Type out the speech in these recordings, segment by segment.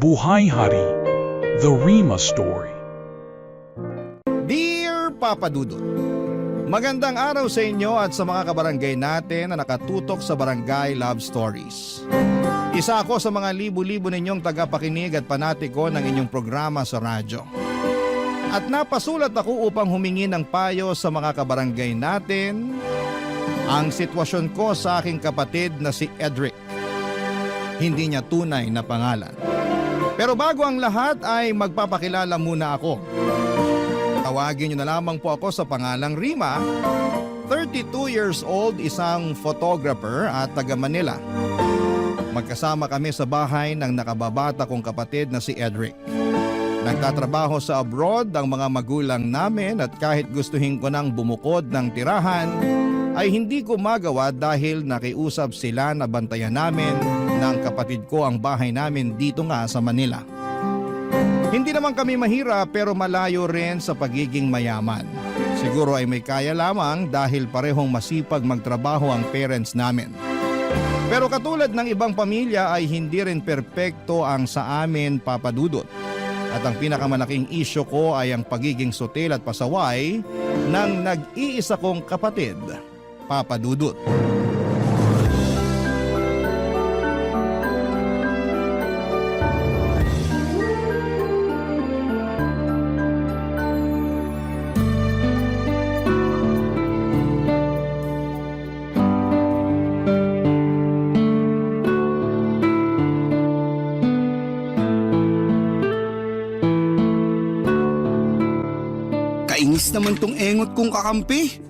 Buhay Hari, The Rima Story. Dear Papa Dudut, magandang araw sa inyo at sa mga kabarangay natin na nakatutok sa Barangay Love Stories. Isa ako sa mga libu-libo ninyong tagapakinig at panatiko ng inyong programa sa radyo. At napasulat ako upang humingi ng payo sa mga kabarangay natin ang sitwasyon ko sa aking kapatid na si Edric. Hindi niya tunay na pangalan. Pero bago ang lahat ay magpapakilala muna ako. Tawagin niyo na lamang po ako sa pangalang Rima, 32 years old, isang photographer at taga Manila. Magkasama kami sa bahay ng nakababata kong kapatid na si Edric. Nagtatrabaho sa abroad ang mga magulang namin at kahit gustuhin ko nang bumukod ng tirahan, ay hindi ko magawa dahil nakiusap sila na bantayan namin ng kapatid ko ang bahay namin dito nga sa Manila. Hindi naman kami mahirap pero malayo rin sa pagiging mayaman. Siguro ay may kaya lamang dahil parehong masipag magtrabaho ang parents namin. Pero katulad ng ibang pamilya ay hindi rin perpekto ang sa amin, Papa Dudut. At ang pinakamalaking isyo ko ay ang pagiging sutil at pasaway ng nag-iisa kong kapatid, Papa Dudut. Kainis naman tong engot kong kakampi.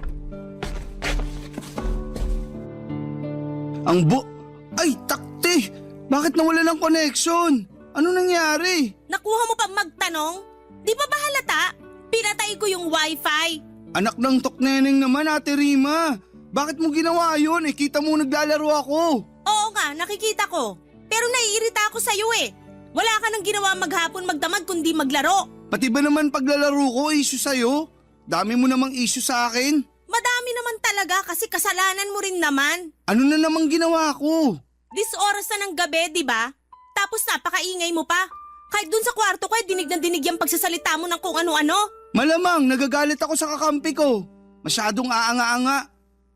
Ay, takte! Bakit nawala ng connection? Ano nangyari? Nakuha mo pa magtanong? Di ba ba halata? Pinatay ko yung wifi. Anak ng tokneneng naman, Ate Rima. Bakit mo ginawa yun? Kita mo naglalaro ako. Oo nga, nakikita ko. Pero naiirita ako sa'yo eh. Wala ka nang ginawa maghapon magdamag kundi maglaro. Pati ba naman paglalaro ko, issue sa'yo? Dami mo namang issue sa akin. Madami naman talaga kasi kasalanan mo rin naman. Ano na namang ginawa ko? This oras na ng gabi, di ba? Tapos napakaingay mo pa. Kahit dun sa kwarto ko, dinig na dinig yung pagsasalita mo ng kung ano-ano. Malamang, nagagalit ako sa kakampi ko. Masyadong aanga-anga.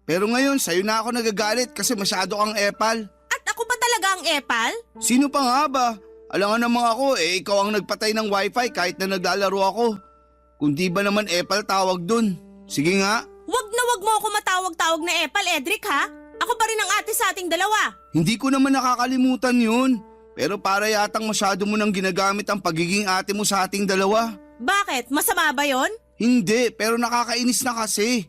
Pero ngayon, sa'yo na ako nagagalit kasi masyado kang epal. At ako pa talaga ang epal? Sino pa nga ba? Alam nga namang ako, ikaw ang nagpatay ng wifi kahit na naglalaro ako. Kung di ba naman epal tawag dun? Sige nga. Wag na wag mo ako matawag-tawag na epal, Edric ha? Ako pa rin ang ate sa ating dalawa. Hindi ko naman nakakalimutan yun. Pero para yatang masyado mo nang ginagamit ang pagiging ate mo sa ating dalawa. Bakit? Masama ba yon? Hindi, pero nakakainis na kasi.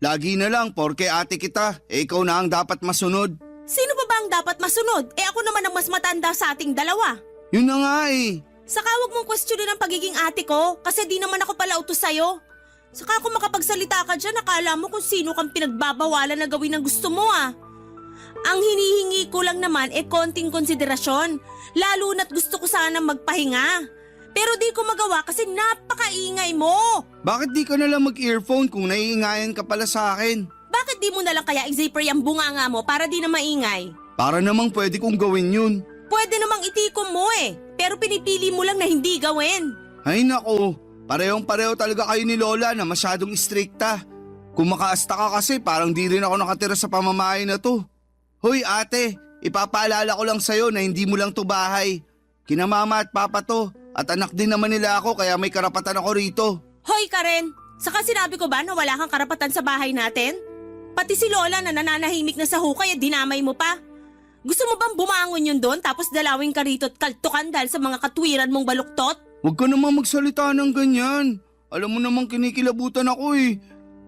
Lagi na lang, porke ate kita, ikaw na ang dapat masunod. Sino pa ba ang dapat masunod? Ako naman ang mas matanda sa ating dalawa. Yun na nga eh. Saka huwag mong questionin ang pagiging ate ko kasi di naman ako pala utos sa'yo. Saka kung makapagsalita ka dyan, akala mo kung sino kang pinagbabawalan na gawin ang gusto mo ah. Ang hinihingi ko lang naman konting konsiderasyon, lalo na't gusto ko sana magpahinga. Pero di ko magawa kasi napakaingay mo. Bakit di ka na lang mag-earphone kung naiingayan ka pala sa akin? Bakit di mo na lang kaya i-zipper yung bunganga mo para di na maingay? Para namang pwede kong gawin yun. Pwede namang itikom mo eh, pero pinipili mo lang na hindi gawin. Ay nako, parehong-pareho talaga kayo ni Lola na masyadong istrikta. Kung makaasta ka kasi parang di rin ako nakatira sa pamamahay na to. Hoy ate, ipapaalala ko lang sa'yo na hindi mo lang to bahay. Kina mama at papa to at anak din naman nila ako kaya may karapatan ako rito. Hoy Karen, saka sinabi ko ba na wala kang karapatan sa bahay natin? Pati si Lola na nananahimik na sa hukay at dinamay mo pa. Gusto mo bang bumangon yun doon tapos dalawin ka rito at kaltukan dahil sa mga katwiran mong baluktot? Huwag ka naman magsalita ng ganyan. Alam mo namang kinikilabutan ako eh.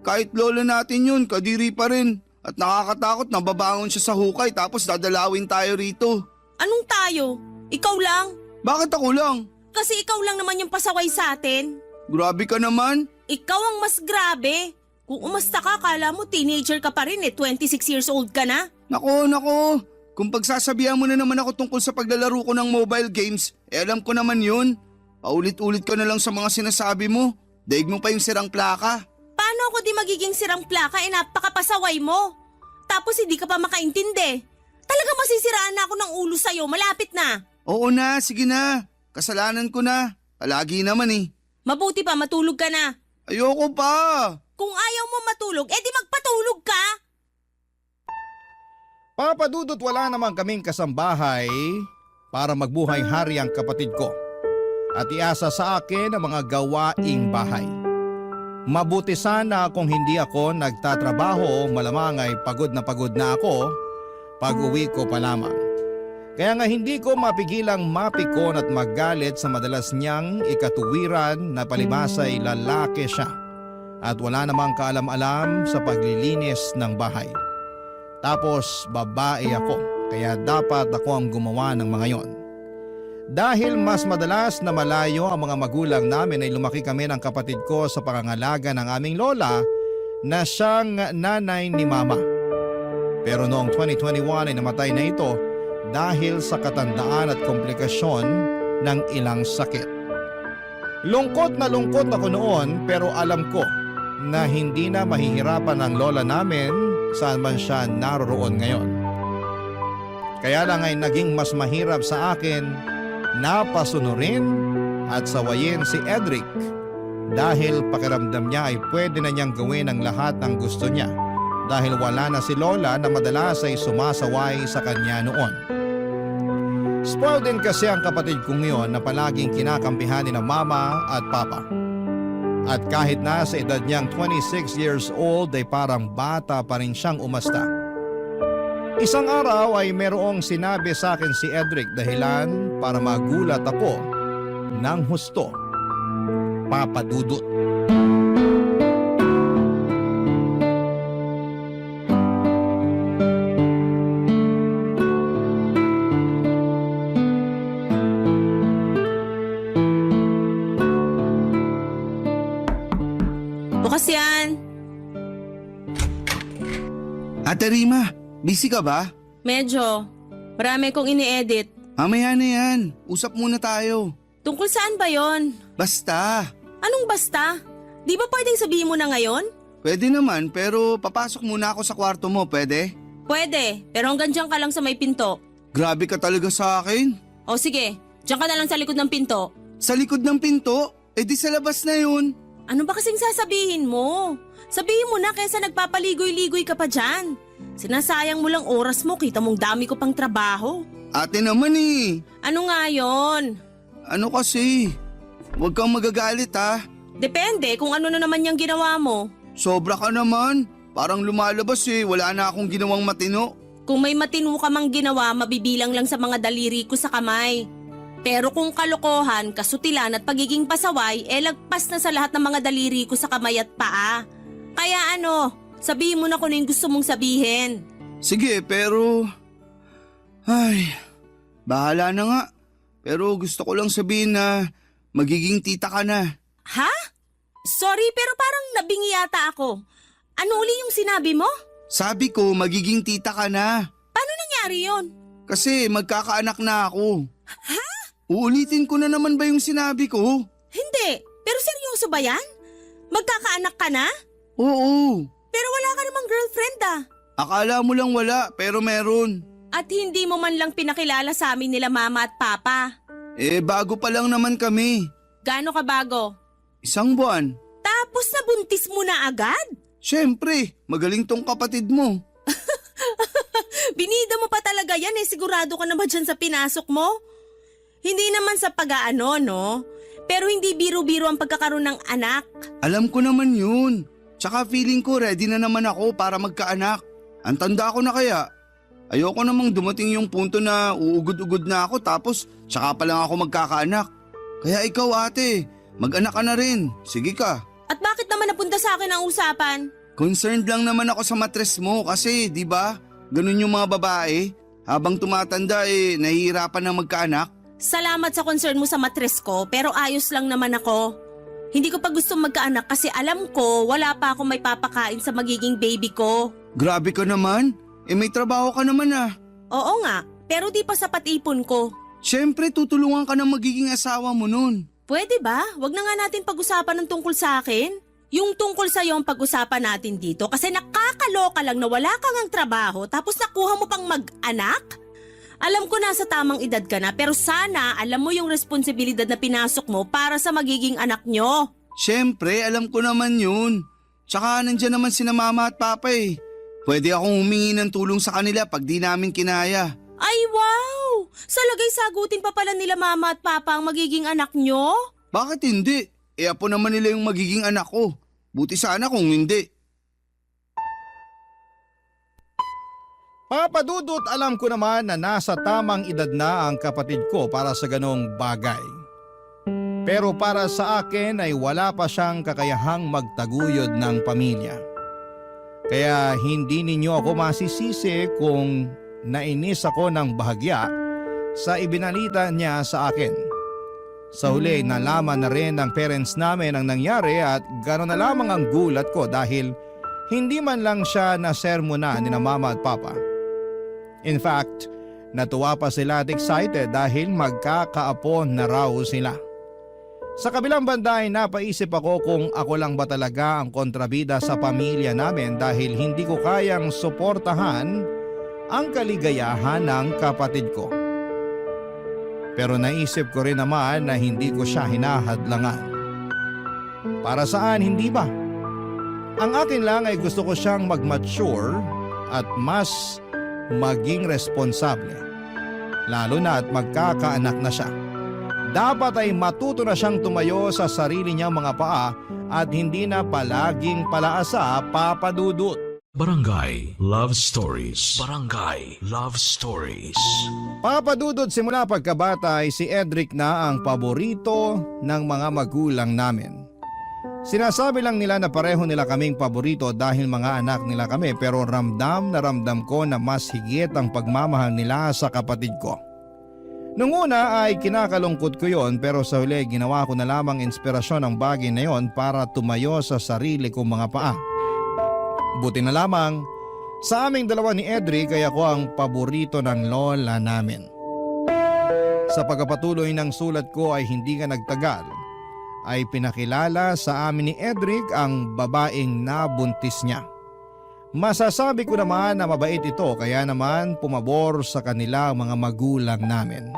Kahit lola natin yun, kadiri pa rin. At nakakatakot na babangon siya sa hukay tapos dadalawin tayo rito. Anong tayo? Ikaw lang? Bakit ako lang? Kasi ikaw lang naman yung pasaway sa atin. Grabe ka naman. Ikaw ang mas grabe. Kung umasta ka, kala mo teenager ka pa rin eh, 26 years old ka na. Nako. Kung pagsasabihan mo na naman ako tungkol sa paglalaro ko ng mobile games, alam ko naman yun. Paulit-ulit ka na lang sa mga sinasabi mo. Daig mo pa yung sirang plaka. Paano ako di magiging sirang plaka napakapasaway mo? Tapos hindi ka pa makaintindi. Talaga masisiraan na ako ng ulo sa'yo, malapit na. Oo na, sige na. Kasalanan ko na. Palagi naman eh. Mabuti pa matulog ka na. Ayoko pa. Kung ayaw mo matulog, edi magpatulog ka. Papa Dudut, wala naman kaming kasambahay para magbuhay hari ang kapatid ko at iasa sa akin ang mga gawaing bahay. Mabuti sana kung hindi ako nagtatrabaho, malamang ay pagod na ako pag uwi ko pa lamang. Kaya nga hindi ko mapigilang mapikon at magalit sa madalas niyang ikatuwiran na palibasa'y lalaki siya at wala namang kaalam-alam sa paglilinis ng bahay. Tapos babae ako, kaya dapat ako ang gumawa ng mga yon. Dahil mas madalas na malayo ang mga magulang namin ay lumaki kami ng kapatid ko sa pangangalaga ng aming lola na siyang nanay ni mama. Pero noong 2021 ay namatay na ito dahil sa katandaan at komplikasyon ng ilang sakit. Lungkot na lungkot ako noon pero alam ko na hindi na mahihirapan ang lola namin saan man siya naroroon ngayon. Kaya lang ay naging mas mahirap sa akin na pasunurin at sawayin si Edric dahil pakiramdam niya ay pwede na niyang gawin ang lahat ng gusto niya dahil wala na si lola na madalas ay sumasaway sa kanya noon. Spoiled din kasi ang kapatid kong ngayon na palaging kinakampihan ni na mama at papa. At kahit na sa edad niyang 26 years old ay parang bata pa rin siyang umasta. Isang araw ay merong sinabi sa akin si Edric dahilan para magulat ako ng husto. Papa Dudut. Bukas yan. Ate Rima, busy ka ba? Medyo. Marami kong ini-edit. Mamaya na yan. Usap muna tayo. Tungkol saan ba yon? Basta. Anong basta? Di ba pwedeng sabihin mo na ngayon? Pwede naman pero papasok muna ako sa kwarto mo, pwede? Pwede, pero hanggang dyan ka lang sa may pinto. Grabe ka talaga sa akin. O sige, dyan ka na lang sa likod ng pinto. Sa likod ng pinto? Eh di sa labas na yun. Ano ba kasing sasabihin mo? Sabihin mo na kaysa nagpapaligoy-ligoy ka pa dyan. Sinasayang mo lang oras mo, kita mong dami ko pang trabaho. Ate naman eh. Ano nga yon? Ano kasi? Huwag kang magagalit ha. Depende kung ano na naman yung ginawa mo. Sobra ka naman. Parang lumalabas eh. Wala na akong ginawang matino. Kung may matino ka mang ginawa, mabibilang lang sa mga daliri ko sa kamay. Pero kung kalokohan, kasutilan at pagiging pasaway, lagpas na sa lahat ng mga daliri ko sa kamay at paa. Kaya ano, sabihin mo na kung ano yung gusto mong sabihin. Sige, pero... Ay, bahala na nga. Pero gusto ko lang sabihin na magiging tita ka na. Ha? Sorry, pero parang nabingi yata ako. Ano uli yung sinabi mo? Sabi ko, magiging tita ka na. Paano nangyari yon? Kasi magkakaanak na ako. Ha? Uulitin ko na naman ba yung sinabi ko? Hindi, pero seryoso ba yan? Magkakaanak ka na? Oo. Pero wala ka namang girlfriend ah. Akala mo lang wala, pero meron. At hindi mo man lang pinakilala sa amin nila mama at papa. Eh, bago pa lang naman kami. Gaano ka bago? 1 buwan. Tapos nabuntis mo na agad? Siyempre, magaling tong kapatid mo. Binida mo pa talaga yan eh, sigurado ka na ba dyan sa pinasok mo? Hindi naman sa pag-aano, no? Pero hindi biro-biro ang pagkakaroon ng anak. Alam ko naman yun. Tsaka feeling ko ready na naman ako para magkaanak. Ang tanda ko na kaya. Ayoko namang dumating yung punto na uugod-ugod na ako tapos tsaka pa lang ako magkakaanak. Kaya ikaw ate, mag-anak ka na rin. Sige ka. At bakit naman napunta sa akin ang usapan? Concerned lang naman ako sa matres mo kasi di ba? Ganun yung mga babae. Habang tumatanda nahihirapan na magkaanak. Salamat sa concern mo sa matres ko pero ayos lang naman ako. Hindi ko pa gusto magkaanak kasi alam ko wala pa akong may papakain sa magiging baby ko. Grabe ka naman. May trabaho ka naman ah. Oo nga, pero di pa sapat ipon ko. Siyempre tutulungan ka ng magiging asawa mo nun. Pwede ba? Wag na nga natin pag-usapan ng tungkol sa akin. Yung tungkol sa'yo ang pag-usapan natin dito kasi nakakaloka lang na wala kang ang trabaho tapos nakuha mo pang mag-anak? Alam ko nasa tamang edad ka na pero sana alam mo yung responsibilidad na pinasok mo para sa magiging anak nyo. Siyempre, alam ko naman yun. Tsaka nandyan naman sina mama at papa eh. Pwede akong humingi ng tulong sa kanila pag di namin kinaya. Ay wow! Sa lagay sagutin pa pala nila mama at papa ang magiging anak nyo? Bakit hindi? Apo naman nila yung magiging anak ko. Buti sana kung hindi. Papa Dudut, alam ko naman na nasa tamang edad na ang kapatid ko para sa ganong bagay. Pero para sa akin ay wala pa siyang kakayahang magtaguyod ng pamilya. Kaya hindi ninyo ako masisisi kung nainis ako ng bahagya sa ibinalita niya sa akin. Sa huli, nalaman na rin ng parents namin ang nangyari at gano'n na lamang ang gulat ko dahil hindi man lang siya nasermonan ni na mama at papa. In fact, natuwa pa sila at excited dahil magkakaapo na raw sila. Sa kabilang banda ay napaisip ako kung ako lang ba talaga ang kontrabida sa pamilya namin dahil hindi ko kayang suportahan ang kaligayahan ng kapatid ko. Pero naisip ko rin naman na hindi ko siya hinahadlangan. Para saan, hindi ba? Ang akin lang ay gusto ko siyang mag-mature at mas maging responsable. Lalo na at magkakaanak na siya. Dapat ay matuto na siyang tumayo sa sarili niyang mga paa at hindi na palaging palaasa, Papa Dudut. Barangay Love Stories. Barangay Love Stories. Papa Dudut, simula pagkabata ay si Edric na ang paborito ng mga magulang namin. Sinasabi lang nila na pareho nila kaming paborito dahil mga anak nila kami pero ramdam na ramdam ko na mas higit ang pagmamahal nila sa kapatid ko. Nung una ay kinakalungkot ko yon pero sa huli ginawa ko na lamang inspirasyon ang bagay na yon para tumayo sa sarili kong mga paa. Buti na lamang, sa aming dalawa ni Edric ay ako ang paborito ng lola namin. Sa pagpapatuloy ng sulat ko ay hindi ka nagtagal, ay pinakilala sa amin ni Edric ang babaeng nabuntis niya. Masasabi ko naman na mabait ito kaya naman pumabor sa kanila ang mga magulang namin.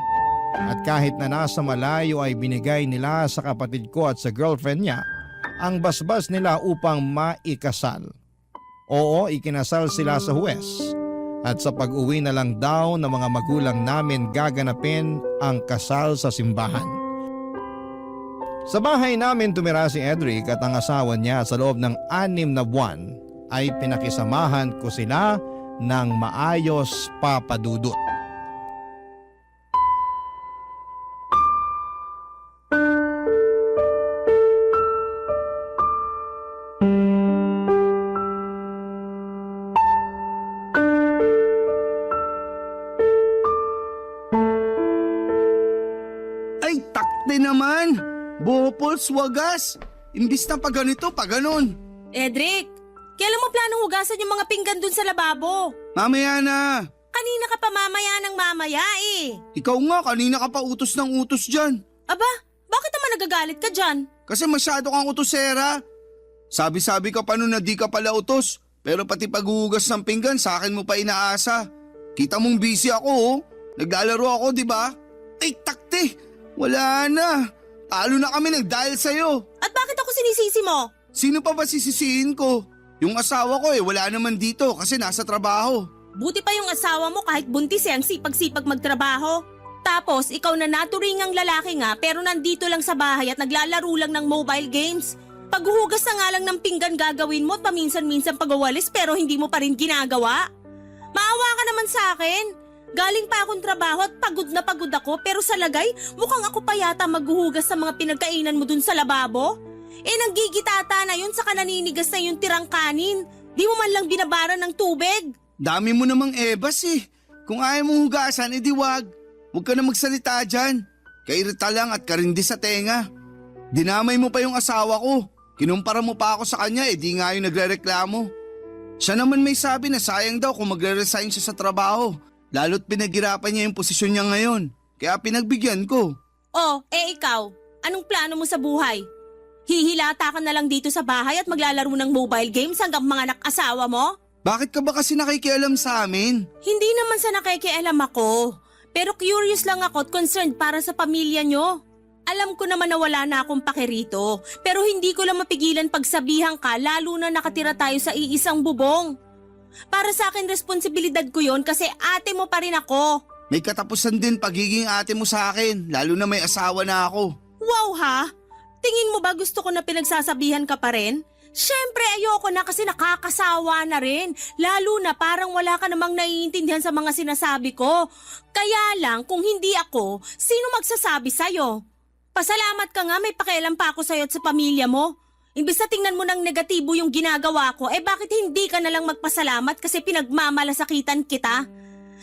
At kahit na nasa malayo ay binigay nila sa kapatid ko at sa girlfriend niya ang basbas nila upang maikasal. Oo, ikinasal sila sa huwes at sa pag-uwi na lang daw ng mga magulang namin gaganapin ang kasal sa simbahan. Sa bahay namin tumira si Edric at ang asawa niya sa loob ng 6 na buwan ay pinakisamahan ko sila ng maayos, Papa Dudut. Ay, takte naman! Bopols, wagas! Imbis na pa ganito, pa ganon. Edric, kailan mo planong hugasan yung mga pinggan dun sa lababo? Mamaya na! Kanina ka pa mamaya ng mamaya eh. Ikaw nga, kanina ka pa utos ng utos dyan. Aba, bakit naman nagagalit ka dyan? Kasi masyado kang utosera. Sabi-sabi ka pa nun na di ka pala utos. Pero pati paghuhugas ng pinggan sa akin mo pa inaasa. Kita mong busy ako oh. Naglalaro ako, di ba? Ay, takte! Wala na. Talo na kami nag-dial sa'yo. At bakit ako sinisisi mo? Sino pa ba sisisihin ko? Yung asawa ko wala naman dito kasi nasa trabaho. Buti pa yung asawa mo kahit buntis ang sipag-sipag magtrabaho. Tapos ikaw na naturingang lalaki nga pero nandito lang sa bahay at naglalaro lang ng mobile games. Paghuhugas na nga lang ng pinggan gagawin mo at paminsan-minsan pagawalis pero hindi mo pa rin ginagawa. Maawa ka naman sa akin. Galing pa akong trabaho at pagod na pagod ako pero sa lagay mukhang ako pa yata maghuhugas sa mga pinagkainan mo dun sa lababo. Nanggigitata na yun saka naninigas na yung tirang kanin. Di mo man lang binabaran ng tubig. Dami mo namang ebas eh. Kung ayaw mong hugasan, edi wag. Huwag ka na magsalita dyan. Kairita lang at karindi sa tenga. Dinamay mo pa yung asawa ko. Kinumpara mo pa ako sa kanya, di nga yung nagrereklamo. Siya naman may sabi na sayang daw kung magre-resign siya sa trabaho. Lalo't pinaghirapan niya yung posisyon niya ngayon. Kaya pinagbigyan ko. Oh, ikaw, anong plano mo sa buhay? Hihilata ka na lang dito sa bahay at maglalaro ng mobile games hanggang mga anak-asawa mo? Bakit ka ba kasi nakikialam sa amin? Hindi naman sa nakikialam ako. Pero curious lang ako at concerned para sa pamilya nyo. Alam ko naman na wala na akong pake rito, pero hindi ko lang mapigilan pagsabihan ka lalo na nakatira tayo sa iisang bubong. Para sa akin responsibilidad ko yon kasi ate mo pa rin ako. May katapusan din pagiging ate mo sa akin, lalo na may asawa na ako. Wow ha? Tingin mo ba gusto ko na pinagsasabihan ka pa rin? Siyempre ayoko na kasi nakakasawa na rin. Lalo na parang wala ka namang naiintindihan sa mga sinasabi ko. Kaya lang kung hindi ako, sino magsasabi sa'yo? Pasalamat ka nga may pakialam pa ako sa'yo at sa pamilya mo. Imbis na tingnan mo ng negatibo yung ginagawa ko, bakit hindi ka nalang magpasalamat kasi pinagmamalasakitan kita?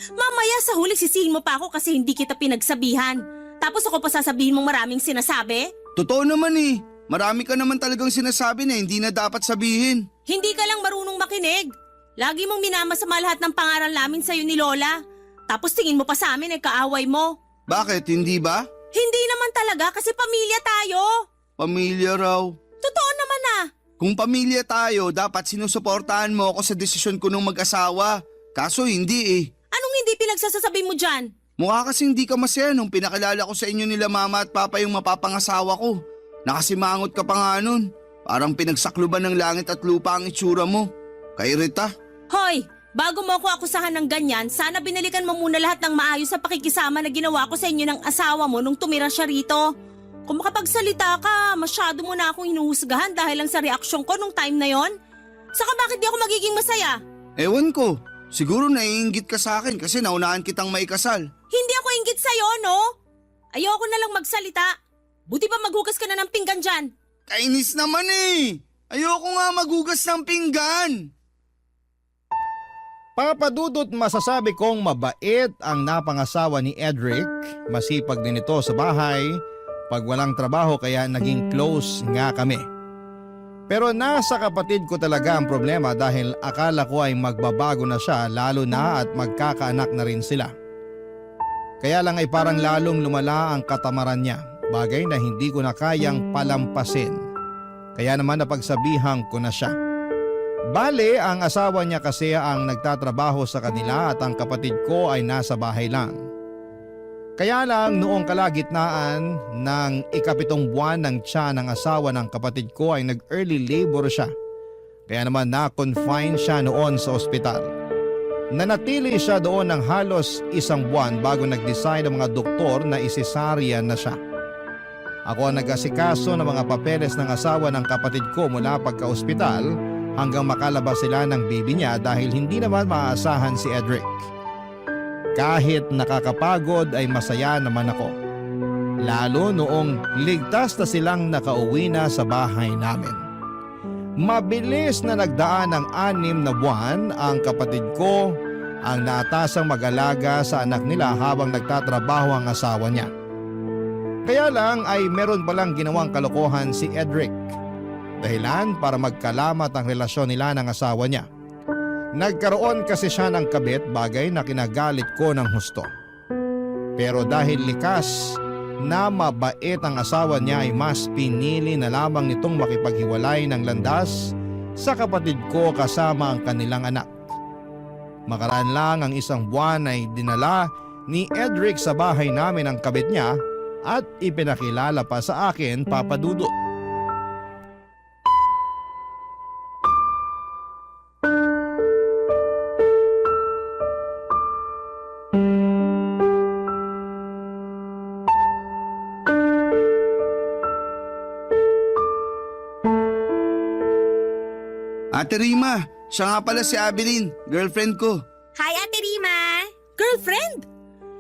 Mamaya sa huli sisihin mo pa ako kasi hindi kita pinagsabihan. Tapos ako pa sasabihin mong maraming sinasabi? Totoo naman eh. Marami ka naman talagang sinasabi na hindi na dapat sabihin. Hindi ka lang marunong makinig. Lagi mong minamasama lahat ng pangaral namin sa'yo ni Lola. Tapos tingin mo pa sa amin kaaway mo. Bakit, hindi ba? Hindi naman talaga kasi pamilya tayo. Pamilya raw. Totoo naman ah. Kung pamilya tayo, dapat sinusuportahan mo ako sa desisyon ko nung mag-asawa. Kaso hindi eh. Anong hindi pinagsasasabi mo dyan? Mukha kasing hindi ka masaya nung pinakilala ko sa inyo nila mama at papa yung mapapangasawa ko. Nakasimangot ka pa nga nun. Parang pinagsakluban ng langit at lupa ang itsura mo. Kay Rita. Hoy, bago mo ako akusahan ng ganyan, sana binalikan mo muna lahat ng maayos sa pakikisama na ginawa ko sa inyo ng asawa mo nung tumira siya rito. Kung makapagsalita ka, masyado mo na akong hinuhusgahan dahil lang sa reaksyon ko nung time na yon. Saka bakit di ako magiging masaya? Ewan ko. Siguro naiinggit ka sa akin kasi naunahan kitang maikasal. Hindi ako inggit sa'yo, no? Ayoko na lang magsalita. Buti pa maghugas ka na ng pinggan dyan. Kainis naman eh. Ayoko nga maghugas ng pinggan. Papadudot masasabi kong mabait ang napangasawa ni Edric. Masipag din ito sa bahay. Pag walang trabaho kaya naging close nga kami. Pero nasa kapatid ko talaga ang problema dahil akala ko ay magbabago na siya lalo na at magkakaanak na rin sila. Kaya lang ay parang lalong lumala ang katamaran niya, bagay na hindi ko na kayang palampasin. Kaya naman napagsabihan ko na siya. Bale, ang asawa niya kasi ang nagtatrabaho sa kanila at ang kapatid ko ay nasa bahay lang. Kaya lang noong kalagitnaan ng 7 buwan ng tiyan ng asawa ng kapatid ko ay nag-early labor siya. Kaya naman na-confine siya noon sa ospital. Nanatili siya doon ng halos 1 buwan bago nag-decide ang mga doktor na isesaryan na siya. Ako ang nag-asikaso ng mga papeles ng asawa ng kapatid ko mula pagka-ospital hanggang makalabas sila ng baby niya dahil hindi naman maaasahan si Edric. Kahit nakakapagod ay masaya naman ako. Lalo noong ligtas na silang nakauwi na sa bahay namin. Mabilis na nagdaan ng 6 na buwan ang kapatid ko ang naatasang mag-alaga sa anak nila habang nagtatrabaho ang asawa niya. Kaya lang ay meron palang ginawang kalokohan si Edric. Dahilan para magkalamat ang relasyon nila ng asawa niya. Nagkaroon kasi siya ng kabit bagay na kinagalit ko ng husto. Pero dahil likas na mabait ang asawa niya ay mas pinili na lamang nitong makipaghiwalay ng landas sa kapatid ko kasama ang kanilang anak. Makaraan lang ang 1 buwan ay dinala ni Edric sa bahay namin ang kabit niya at ipinakilala pa sa akin, Papa Dudut. Ate Rima, siya nga pala si Abilene, girlfriend ko. Hi, Ate Rima! Girlfriend?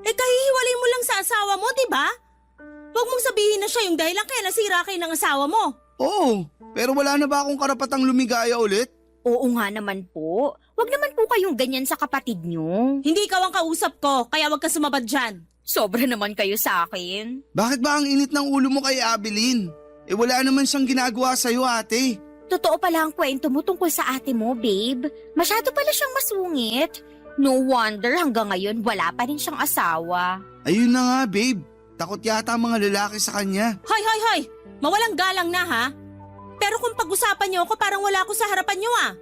Kahihiwalay mo lang sa asawa mo, di ba? Huwag mong sabihin na siya yung dahilan kaya nasira kayo ng asawa mo. Oo, pero wala na ba akong karapatang lumigaya ulit? Oo nga naman po. Huwag naman po kayong ganyan sa kapatid nyo. Hindi ikaw ang kausap ko, kaya huwag ka sumabad dyan. Sobra naman kayo sa akin. Bakit ba ang init ng ulo mo kay Abilene? Wala naman siyang ginagawa sa'yo, ate. Totoo pala ang kwento mo tungkol sa ate mo, babe. Masyado pala siyang masungit. No wonder hanggang ngayon wala pa rin siyang asawa. Ayun na nga, babe. Takot yata ang mga lalaki sa kanya. Hoy, hoy, hoy! Mawalang galang na ha? Pero kung pag-usapan niyo ako parang wala ako sa harapan niyo ah.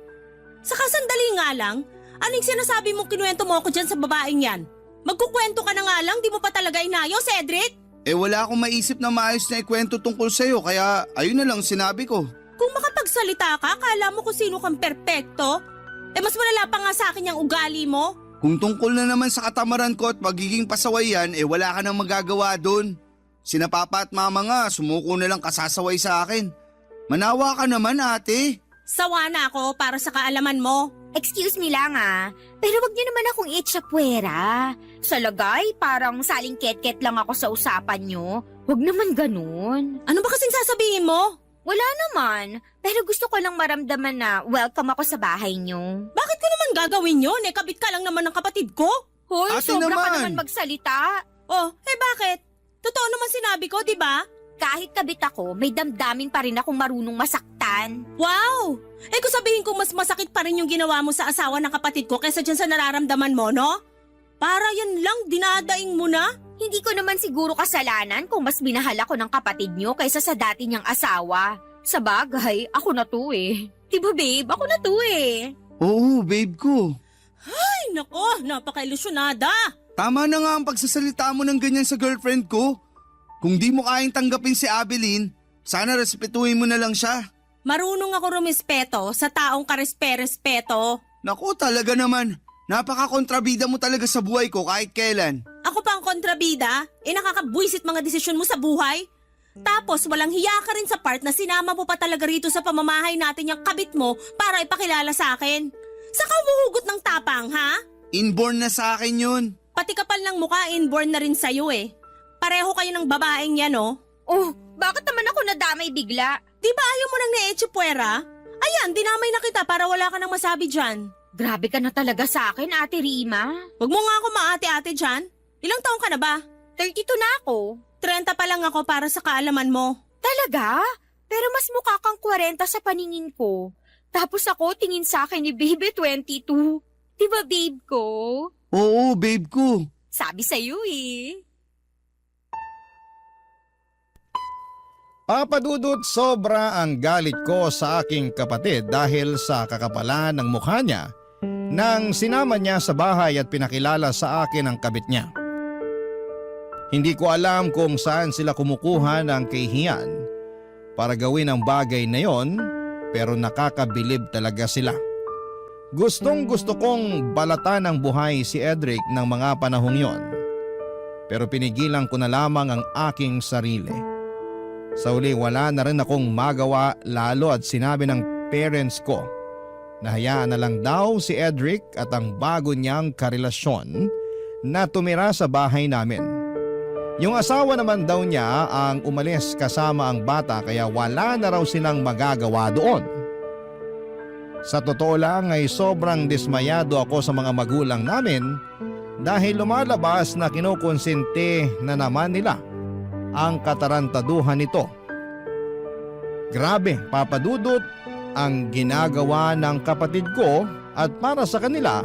Saka sandali nga lang, anong sinasabi mong kinuwento mo ako dyan sa babaeng yan? Magkukwento ka na nga lang, di mo pa talaga inayos, Cedric? Wala akong maisip na maayos na ikwento tungkol sa'yo kaya ayun na lang sinabi ko. Kung makapagsalita ka, akala mo kung sino kang perpekto? Mas malala pa nga sa akin yung ugali mo. Kung tungkol na naman sa katamaran ko at magiging pasaway yan, wala ka nang magagawa doon. Sina Papa at Mama nga, sumuko na lang kasasaway sa akin. Manawa ka naman, ate. Sawa na ako para sa kaalaman mo. Excuse me lang pero wag niyo naman akong itchapwera. Sa lagay, parang saling ket-ket lang ako sa usapan niyo. Wag naman ganun. Ano ba kasing sasabihin mo? Wala naman, pero gusto ko lang maramdaman na welcome ako sa bahay niyo. Bakit ko naman gagawin yun? Kabit ka lang naman ng kapatid ko. Hoy, Ate sobra ka naman. naman magsalita. Oh, bakit? Totoo naman sinabi ko, di ba? Kahit kabit ako, may damdamin pa rin akong marunong masaktan. Wow! Kung sabihin ko mas masakit pa rin yung ginawa mo sa asawa ng kapatid ko kaysa dyan sa nararamdaman mo, no? Para yan lang, dinadaing mo na? Hindi ko naman siguro kasalanan kung mas binahal ako ng kapatid niyo kaysa sa dati niyang asawa. Sa bagay, ako na to eh. Diba babe, ako na to eh. Oo, babe ko. Ay, nako, napaka-ilusyonada. Tama na nga ang pagsasalita mo ng ganyan sa girlfriend ko. Kung di mo kayang tanggapin si Abeline, sana respetuhin mo na lang siya. Marunong ako rumispeto sa taong karespe-respeto. Naku, talaga naman. Napaka-kontrabida mo talaga sa buhay ko kahit kailan. Ako pa ang kontrabida, nakakabwisit mga desisyon mo sa buhay. Tapos walang hiya ka rin sa part na sinama mo pa talaga rito sa pamamahay natin yung kabit mo para ipakilala sa akin. Saka umuhugot ng tapang, ha? Inborn na sa akin yun. Pati kapal ng mukha, inborn na rin sa'yo eh. Pareho kayo ng babaeng yan, oh. Oh, bakit naman ako nadamay bigla? Di ba ayaw mo nang ne-etchupwera? Ayan, dinamay na kita para wala ka nang masabi dyan. Grabe ka na talaga sa akin, Ate Rima. Huwag mo nga ako maate-ate dyan. Ilang taong ka na ba? 32 na ako. 30 pa lang ako para sa kaalaman mo. Talaga? Pero mas mukha kang 40 sa paningin ko. Tapos ako tingin sa akin ni Baby 22. Diba babe ko? Oo, babe ko. Sabi sa'yo eh. Papadudot, sobra ang galit ko sa aking kapatid dahil sa kakapalan ng mukha niya nang sinama niya sa bahay at pinakilala sa akin ang kabit niya. Hindi ko alam kung saan sila kumukuha ng kahihiyan para gawin ang bagay na yon, pero nakakabilib talaga sila. Gustong gusto kong balatan ng buhay si Edric ng mga panahong yon, pero pinigilan ko na lamang ang aking sarili. Sa uli wala na rin akong magawa lalo at sinabi ng parents ko na hayaan na lang daw si Edric at ang bago niyang karelasyon na tumira sa bahay namin. Yung asawa naman daw niya ang umalis kasama ang bata kaya wala na raw silang magagawa doon. Sa totoo lang ay sobrang dismayado ako sa mga magulang namin dahil lumalabas na kinukonsente na naman nila ang katarantaduhan nito. Grabe, papadudot ang ginagawa ng kapatid ko at para sa kanila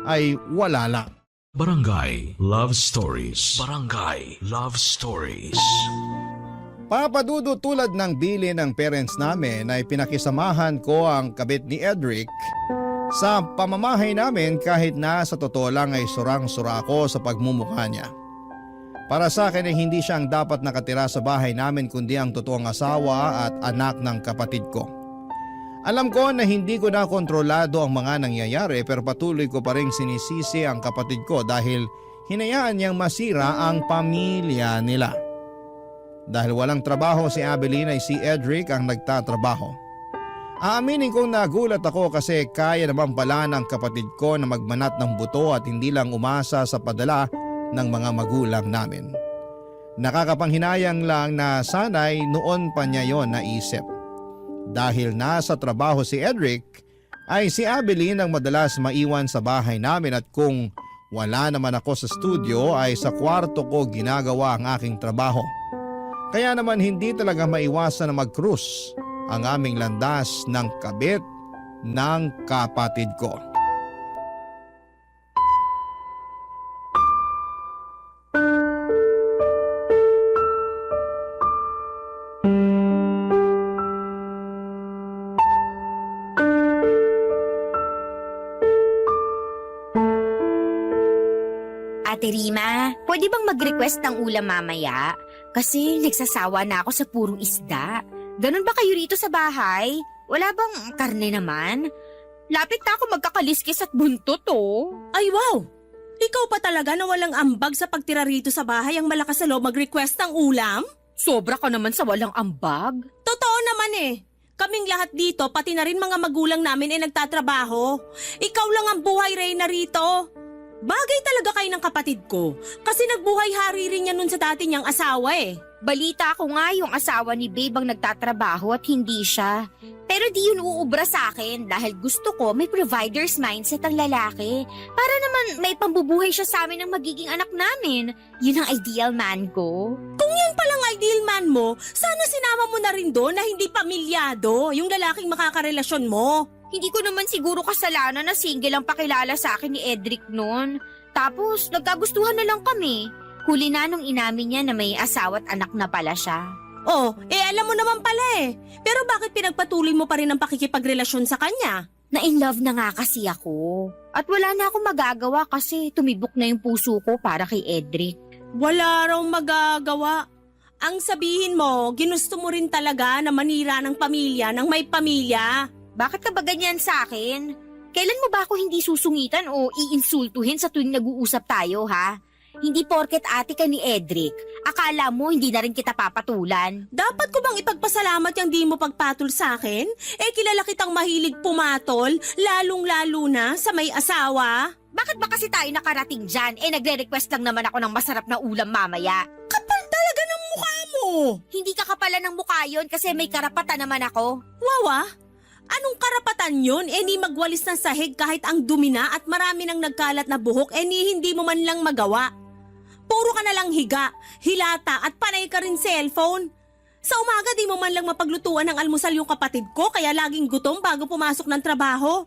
ay wala lang. Barangay Love Stories. Barangay Love Stories. Papadudot, tulad ng bilin ng parents namin ay pinakisamahan ko ang kabit ni Edric sa pamamahay namin kahit na sa totoo lang ay surang-sura ako sa pagmumukha niya. Para sa akin ay hindi siya ang dapat nakatira sa bahay namin kundi ang totoong asawa at anak ng kapatid ko. Alam ko na hindi ko na kontrolado ang mga nangyayari pero patuloy ko pa rin sinisisi ang kapatid ko dahil hinayaan niyang masira ang pamilya nila. Dahil walang trabaho si Abeline ay si Edric ang nagtatrabaho. Aaminin kong nagulat ako kasi kaya naman pala ng kapatid ko na magmanat ng buto at hindi lang umasa sa padala ng mga magulang namin. Nakakapanghinayang lang na sana'y noon pa niya yon naisip. Dahil nasa trabaho si Edric, ay si Abeline ang madalas maiwan sa bahay namin at kung wala naman ako sa studio ay sa kwarto ko ginagawa ang aking trabaho. Kaya naman hindi talaga maiwasan na mag-cruise ang aming landas ng kabit ng kapatid ko. Ate Rima, pwede bang mag-request ng ulam mamaya? Kasi nagsasawa na ako sa purong isda. Ganun ba kayo rito sa bahay? Wala bang karne naman? Lapit na ako magkakaliskis at buntot oh. Ay wow! Ikaw pa talaga na walang ambag sa pagtira rito sa bahay ang malakas sa loob mag-request ng ulam? Sobra ka naman sa walang ambag. Totoo naman eh. Kaming lahat dito, pati na rin mga magulang namin ay nagtatrabaho. Ikaw lang ang buhay reyna rito. Bagay talaga kayo ng kapatid ko. Kasi nagbuhay-hari rin yan nun sa dati niyang asawa eh. Balita ko nga yung asawa ni Babe ang nagtatrabaho at hindi siya. Pero di yun uubra sa akin dahil gusto ko may provider's mindset ang lalaki. Para naman may pambubuhay siya sa amin ng magiging anak namin. Yun ang ideal man ko. Kung yan palang ideal man mo, sana sinama mo na rin doon na hindi pamilyado, yung lalaking makakarelasyon mo. Hindi ko naman siguro kasalanan na single ang pakilala sa akin ni Edric noon. Tapos nagkagustuhan na lang kami. Huli na nung inamin niya na may asawa at anak na pala siya. Oh, alam mo naman pala eh. Pero bakit pinagpatuloy mo pa rin ang pakikipagrelasyon sa kanya? Na-in love na nga kasi ako. At wala na akong magagawa kasi tumibok na yung puso ko para kay Edric. Wala raw magagawa. Ang sabihin mo, ginusto mo rin talaga na manira ng pamilya ng may pamilya. Bakit ka ba ganyan sa akin? Kailan mo ba ako hindi susungitan o iinsultuhin sa tuwing nag-uusap tayo, ha? Hindi porket ate ka ni Edric, akala mo hindi na rin kita papatulan. Dapat ko bang ipagpasalamat yung di mo pagpatol sa akin? Kilala kitang mahilig pumatol, lalong-lalo na sa may asawa. Bakit ba kasi tayo nakarating dyan? Nagre-request lang naman ako ng masarap na ulam mamaya. Kapal talaga ng mukha mo! Hindi ka kapalan ng mukha yun kasi may karapatan naman ako. Wawa? Anong karapatan yun? Ni magwalis ng sahig kahit ang dumi na at marami nang nagkalat na buhok ni hindi mo man lang magawa. Puro ka na lang higa, hilata at panay ka rin cellphone. Sa umaga di mo man lang mapaglutuan ng almusal yung kapatid ko kaya laging gutom bago pumasok ng trabaho.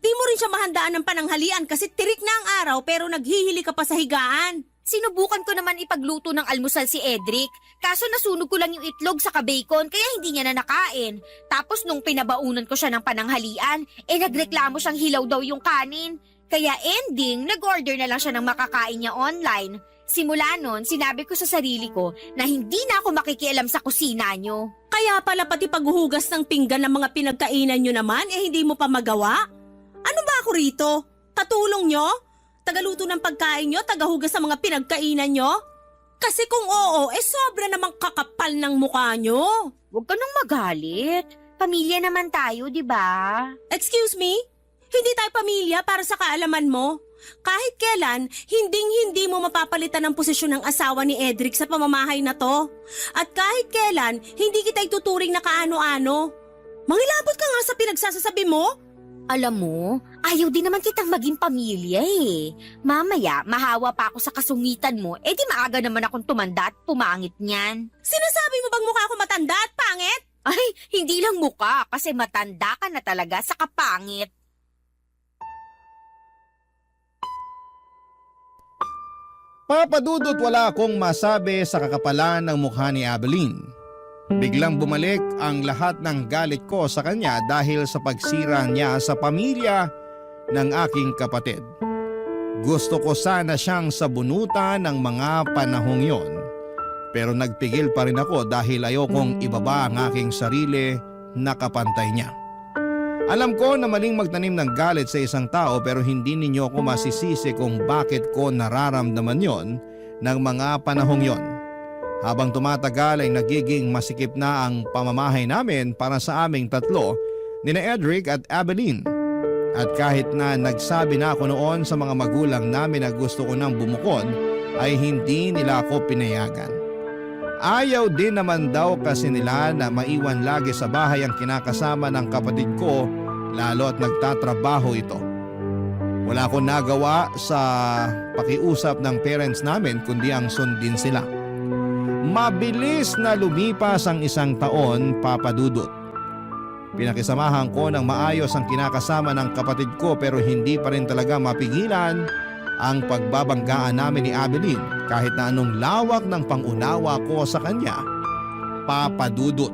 Di mo rin siya mahandaan ng pananghalian kasi tirik na ang araw pero naghihili ka pa sa higaan. Sinubukan ko naman ipagluto ng almusal si Edric, kaso nasunog ko lang yung itlog sa bacon kaya hindi niya na nakain. Tapos nung pinabaunan ko siya ng pananghalian, nagreklamo siyang hilaw daw yung kanin. Kaya ending, nag-order na lang siya ng makakain niya online. Simula nun, sinabi ko sa sarili ko na hindi na ako makikialam sa kusina niyo. Kaya pala pati paghuhugas ng pinggan ng mga pinagkainan nyo naman hindi mo pa magawa? Ano ba ako rito? Katulong nyo? Tagaluto ng pagkain nyo? Tagahugas sa mga pinagkainan nyo? Kasi kung oo, sobra namang kakapal ng mukha nyo. Huwag ka nang magalit. Pamilya naman tayo, di ba? Excuse me? Hindi tayo pamilya para sa kaalaman mo. Kahit kailan, hinding-hindi mo mapapalitan ang posisyon ng asawa ni Edric sa pamamahay na to. At kahit kailan, hindi kita ituturing na kaano-ano. Mangilabot ka nga sa pinagsasasabi mo. Alam mo, ayaw din naman kitang maging pamilya eh. Mamaya, mahawa pa ako sa kasungitan mo, di maaga naman akong tumanda at pumangit niyan. Sinasabi mo bang mukha ko matanda at pangit? Ay, hindi lang mukha kasi matanda ka na talaga sa kapangit. Papadudot wala akong masabi sa kakapalan ng mukha ni Abeline. Biglang bumalik ang lahat ng galit ko sa kanya dahil sa pagsira niya sa pamilya ng aking kapatid. Gusto ko sana siyang sabunutan ng mga panahong yon. Pero nagpigil pa rin ako dahil ayokong ibaba ang aking sarili na kapantay niya. Alam ko na maling magtanim ng galit sa isang tao pero hindi ninyo ako masisisi kung bakit ko nararamdaman yon ng mga panahong yon. Habang tumatagal ay nagiging masikip na ang pamamahay namin para sa aming tatlo, nina Edric at Abeline. At kahit na nagsabi na ako noon sa mga magulang namin na gusto ko nang bumukod, ay hindi nila ako pinayagan. Ayaw din naman daw kasi nila na maiwan lagi sa bahay ang kinakasama ng kapatid ko, lalo at nagtatrabaho ito. Wala akong nagawa sa pakiusap ng parents namin kundi ang sundin sila. Mabilis na lumipas ang isang taon, papadudot. Pinakisamahan ko ng maayos ang kinakasama ng kapatid ko pero hindi pa rin talaga mapigilan ang pagbabanggaan namin ni Abeline kahit na anong lawak ng pangunawa ko sa kanya, papadudot.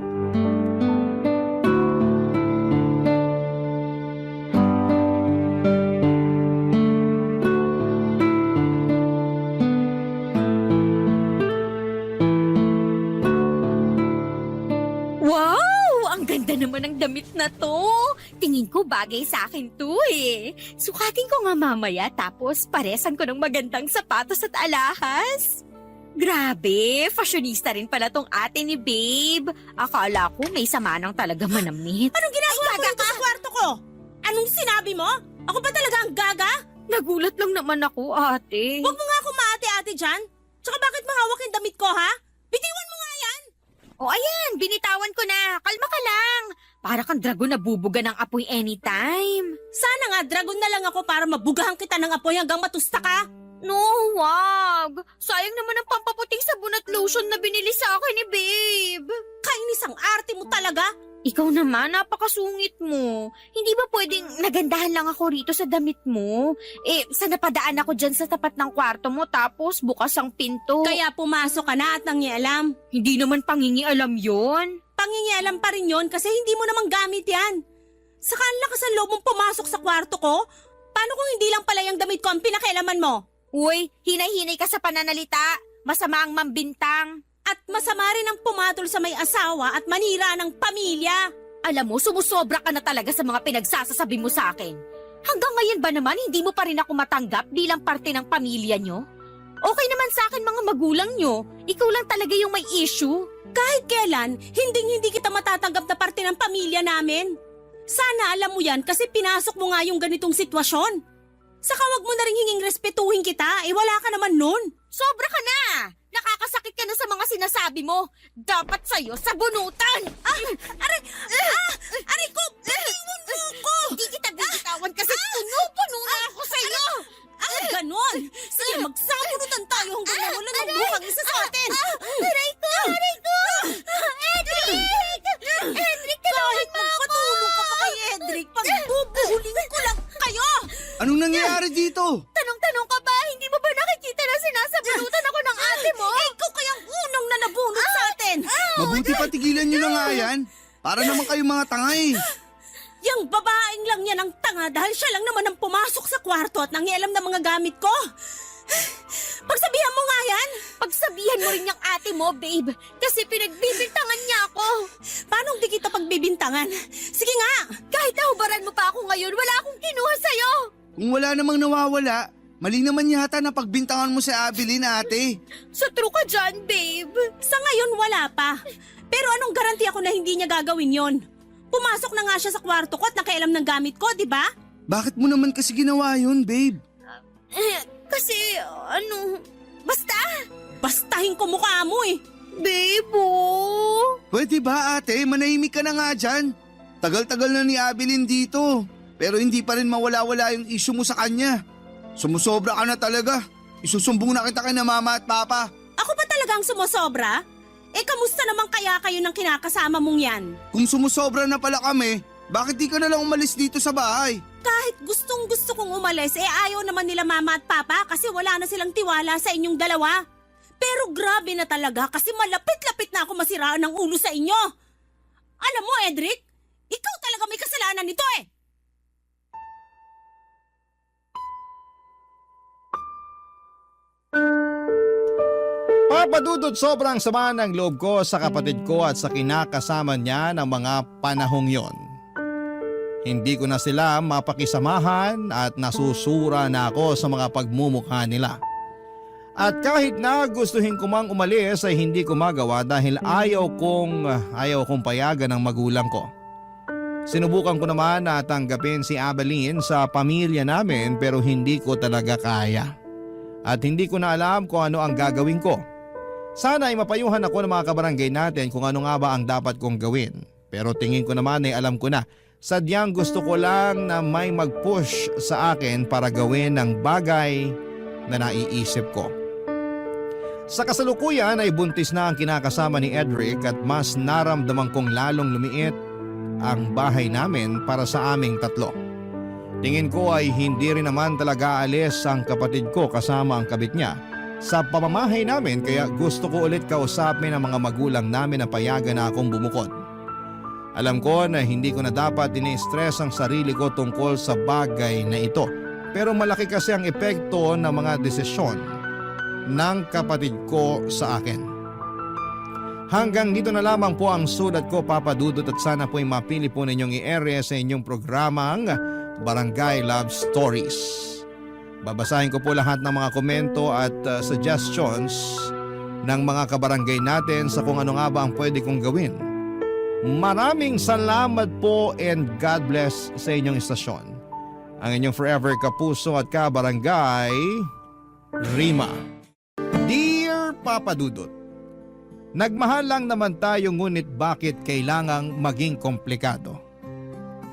na to. Tingin ko bagay sa akin to eh. Sukatin ko nga mamaya tapos paresan ko ng magandang sapatos at alahas. Grabe, fashionista rin pala tong ate ni Babe. Akala ko may sama nang talaga manamit. Anong ginagawa mo dito sa kwarto ko? Anong sinabi mo? Ako ba talaga ang gaga? Nagulat lang naman ako, ate. Huwag mo nga ako maate-ate dyan. Tsaka bakit mahawak yung damit ko, ha? Bitiwan mo nga yan! O ayan, binitawan ko na. Kalma ka lang. Para kang dragon na bubuga ng apoy anytime. Sana nga, dragon na lang ako para mabugahan kita ng apoy hanggang matusta ka. No, wag. Sayang naman ang pampaputing sabon at lotion na binili sa akin ni Babe. Kainis ang arte mo talaga. Ikaw naman, napakasungit mo. Hindi ba pwedeng nagandahan lang ako rito sa damit mo? Sa napadaan ako dyan sa tapat ng kwarto mo tapos bukas ang pinto. Kaya pumasok ka na at nangialam. Hindi naman pangingialam yon. Pangingialam pa rin yon kasi hindi mo naman gamit yan. Saka ang lakas ang loob mong pumasok sa kwarto ko. Paano kung hindi lang pala yung damit ko ang pinakialaman mo? Uy, hinay-hinay ka sa pananalita. Masama ang mambintang. At masama rin ang pumatol sa may asawa at manira ng pamilya. Alam mo, sumusobra ka na talaga sa mga pinagsasasabi mo sa akin. Hanggang ngayon ba naman hindi mo pa rin ako matanggap bilang parte ng pamilya nyo? Okay naman sa akin mga magulang nyo. Ikaw lang talaga yung may issue. Kahit kailan, hindi kita matatanggap na parte ng pamilya namin. Sana alam mo yan kasi pinasok mo nga yung ganitong sitwasyon. Saka wag mo na rin hinging respetuhin kita, wala ka naman nun. Sobra ka na! Nakakasakit ka na sa mga sinasabi mo. Dapat sa'yo sabunutan! Aray ko! Bitiwan mo ko! Hindi kita bibitawan kasi puno-puno na ako sa'yo! Ganon! Sige, magsabunutan tayo hanggang nawala ng buhang isa sa atin! Aray ko! Aray ko! Edric! Edric, tulungan mo ako! Patulong ka pa kay Edric! Pagbubuhuling ko lang kayo! Anong nangyayari dito? Tanong-tanong ka ba? Hindi mo ba nakikita na sinasabunutan ako ng ate mo? Ikaw kayang unang na nabunot sa atin! Mabuti pa tigilan nyo na nga yan. Para naman kayong mga tanga eh. Yang babaeng lang yan ang tanga dahil siya lang naman ang pumasok sa kwarto at nangialam ng mga gamit ko. Pagsabihan mo nga yan! Pagsabihan mo rin yung ate mo, babe. Kasi pinagbibintangan niya ako. Paano di kita pagbibintangan? Sige nga! Kahit nahubaran mo pa ako ngayon, wala akong kinuha sa'yo. Kung wala namang nawawala, mali naman yata na pagbintangan mo si Abilene, ate. So true ka dyan, babe. Sa ngayon wala pa. Pero anong garanti ako na hindi niya gagawin yon? Pumasok na nga siya sa kwarto ko at nakailam ng gamit ko, di ba? Bakit mo naman kasi ginawa yun, babe? Kasi, basta. Bastahin ko mukha mo eh. Babe, oh. Pwede ba, ate? Manahimik ka na nga dyan. Tagal-tagal na ni Abilene dito. Pero hindi pa rin mawala-wala yung issue mo sa kanya. Sumusobra ka na talaga. Isusumbong na kita kay na mama at papa. Ako ba talagang sumusobra? Kamusta naman kaya kayo ng kinakasama mong yan? Kung sumusobra na pala kami, bakit di ka na lang umalis dito sa bahay? Kahit gustong gusto kong umalis, ayaw naman nila mama at papa kasi wala na silang tiwala sa inyong dalawa. Pero grabe na talaga kasi malapit-lapit na ako masiraan ng ulo sa inyo. Alam mo, Edric, ikaw talaga may kasalanan nito eh. Papadudod sobrang sama ng loob ko sa kapatid ko at sa kinakasama niya ng mga panahong yon. Hindi ko na sila mapakisamahan at nasusura na ako sa mga pagmumukha nila. At kahit na gustuhin ko mang umalis ay hindi ko magawa dahil ayaw kong payagan ng magulang ko. Sinubukan ko naman na tanggapin si Abilene sa pamilya namin pero hindi ko talaga kaya. At hindi ko na alam kung ano ang gagawin ko. Sana ay mapayuhan ako ng mga kabarangay natin kung ano nga ba ang dapat kong gawin. Pero tingin ko naman ay alam ko na. Sadyang gusto ko lang na may mag-push sa akin para gawin ng bagay na naiisip ko. Sa kasalukuyan ay buntis na ang kinakasama ni Edric at mas naramdaman kong lalong lumiit ang bahay namin para sa aming tatlo. Tingin ko ay hindi rin naman talaga alis ang kapatid ko kasama ang kabit niya sa pamamahay namin kaya gusto ko ulit kausapin ang mga magulang namin na payagan na akong bumukod. Alam ko na hindi ko na dapat ini-stress ang sarili ko tungkol sa bagay na ito pero malaki kasi ang epekto ng mga desisyon ng kapatid ko sa akin. Hanggang dito na lamang po ang sulat ko, Papa Dudut, at sana po ay mapili po ninyong i-ere sa inyong programang Barangay Love Stories. Babasahin ko po lahat ng mga komento at suggestions ng mga kabarangay natin sa kung ano nga ba ang pwede kong gawin. Maraming salamat po and God bless sa inyong istasyon. Ang inyong forever kapuso at kabarangay, Rima. Dear Papa Dudut, nagmahal lang naman tayo, ngunit bakit kailangang maging komplikado?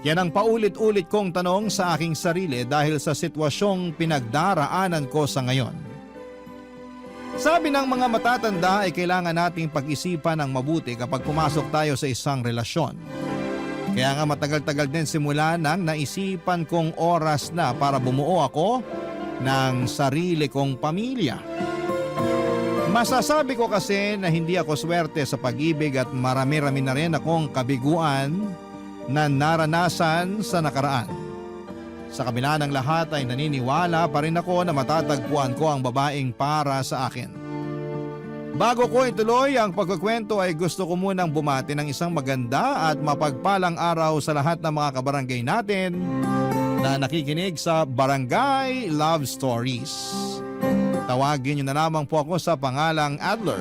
Yan ang paulit-ulit kong tanong sa aking sarili dahil sa sitwasyong pinagdaraanan ko sa ngayon. Sabi ng mga matatanda ay kailangan nating pag-isipan ng mabuti kapag pumasok tayo sa isang relasyon. Kaya nga matagal-tagal din simula nang naisipan kong oras na para bumuo ako ng sarili kong pamilya. Masasabi ko kasi na hindi ako swerte sa pag-ibig at marami-rami na rin akong kabiguan na naranasan sa nakaraan. Sa kabila ng lahat ay naniniwala pa rin ako na matatagpuan ko ang babaeng para sa akin. Bago ko ituloy ang pagkukwento ay gusto ko munang bumati ng isang maganda at mapagpalang araw sa lahat ng mga kabarangay natin na nakikinig sa Barangay Love Stories. Tawagin niyo na lamang po ako sa pangalang Adler.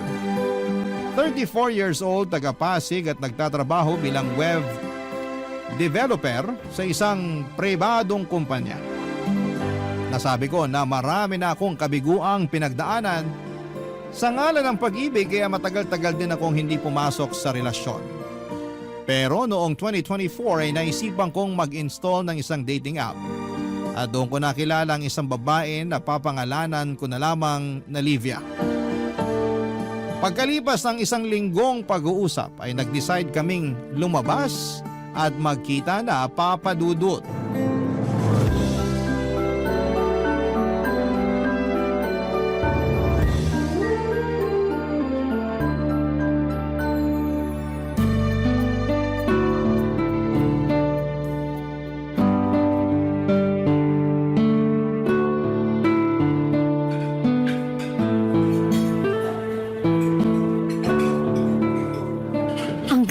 34 years old, taga Pasig at nagtatrabaho bilang web developer sa isang pribadong kumpanya. Nasabi ko na marami na akong kabiguang pinagdaanan sa ngalan ng pag-ibig, kaya matagal-tagal din akong hindi pumasok sa relasyon. Pero noong 2024 ay naisipan kong mag-install ng isang dating app. At doon ko nakilala ang isang babae na papangalanan ko na lamang na Livia. Pagkalipas ng isang linggong pag-uusap ay nag-decide kaming lumabas at magkita na, Papa Dudut.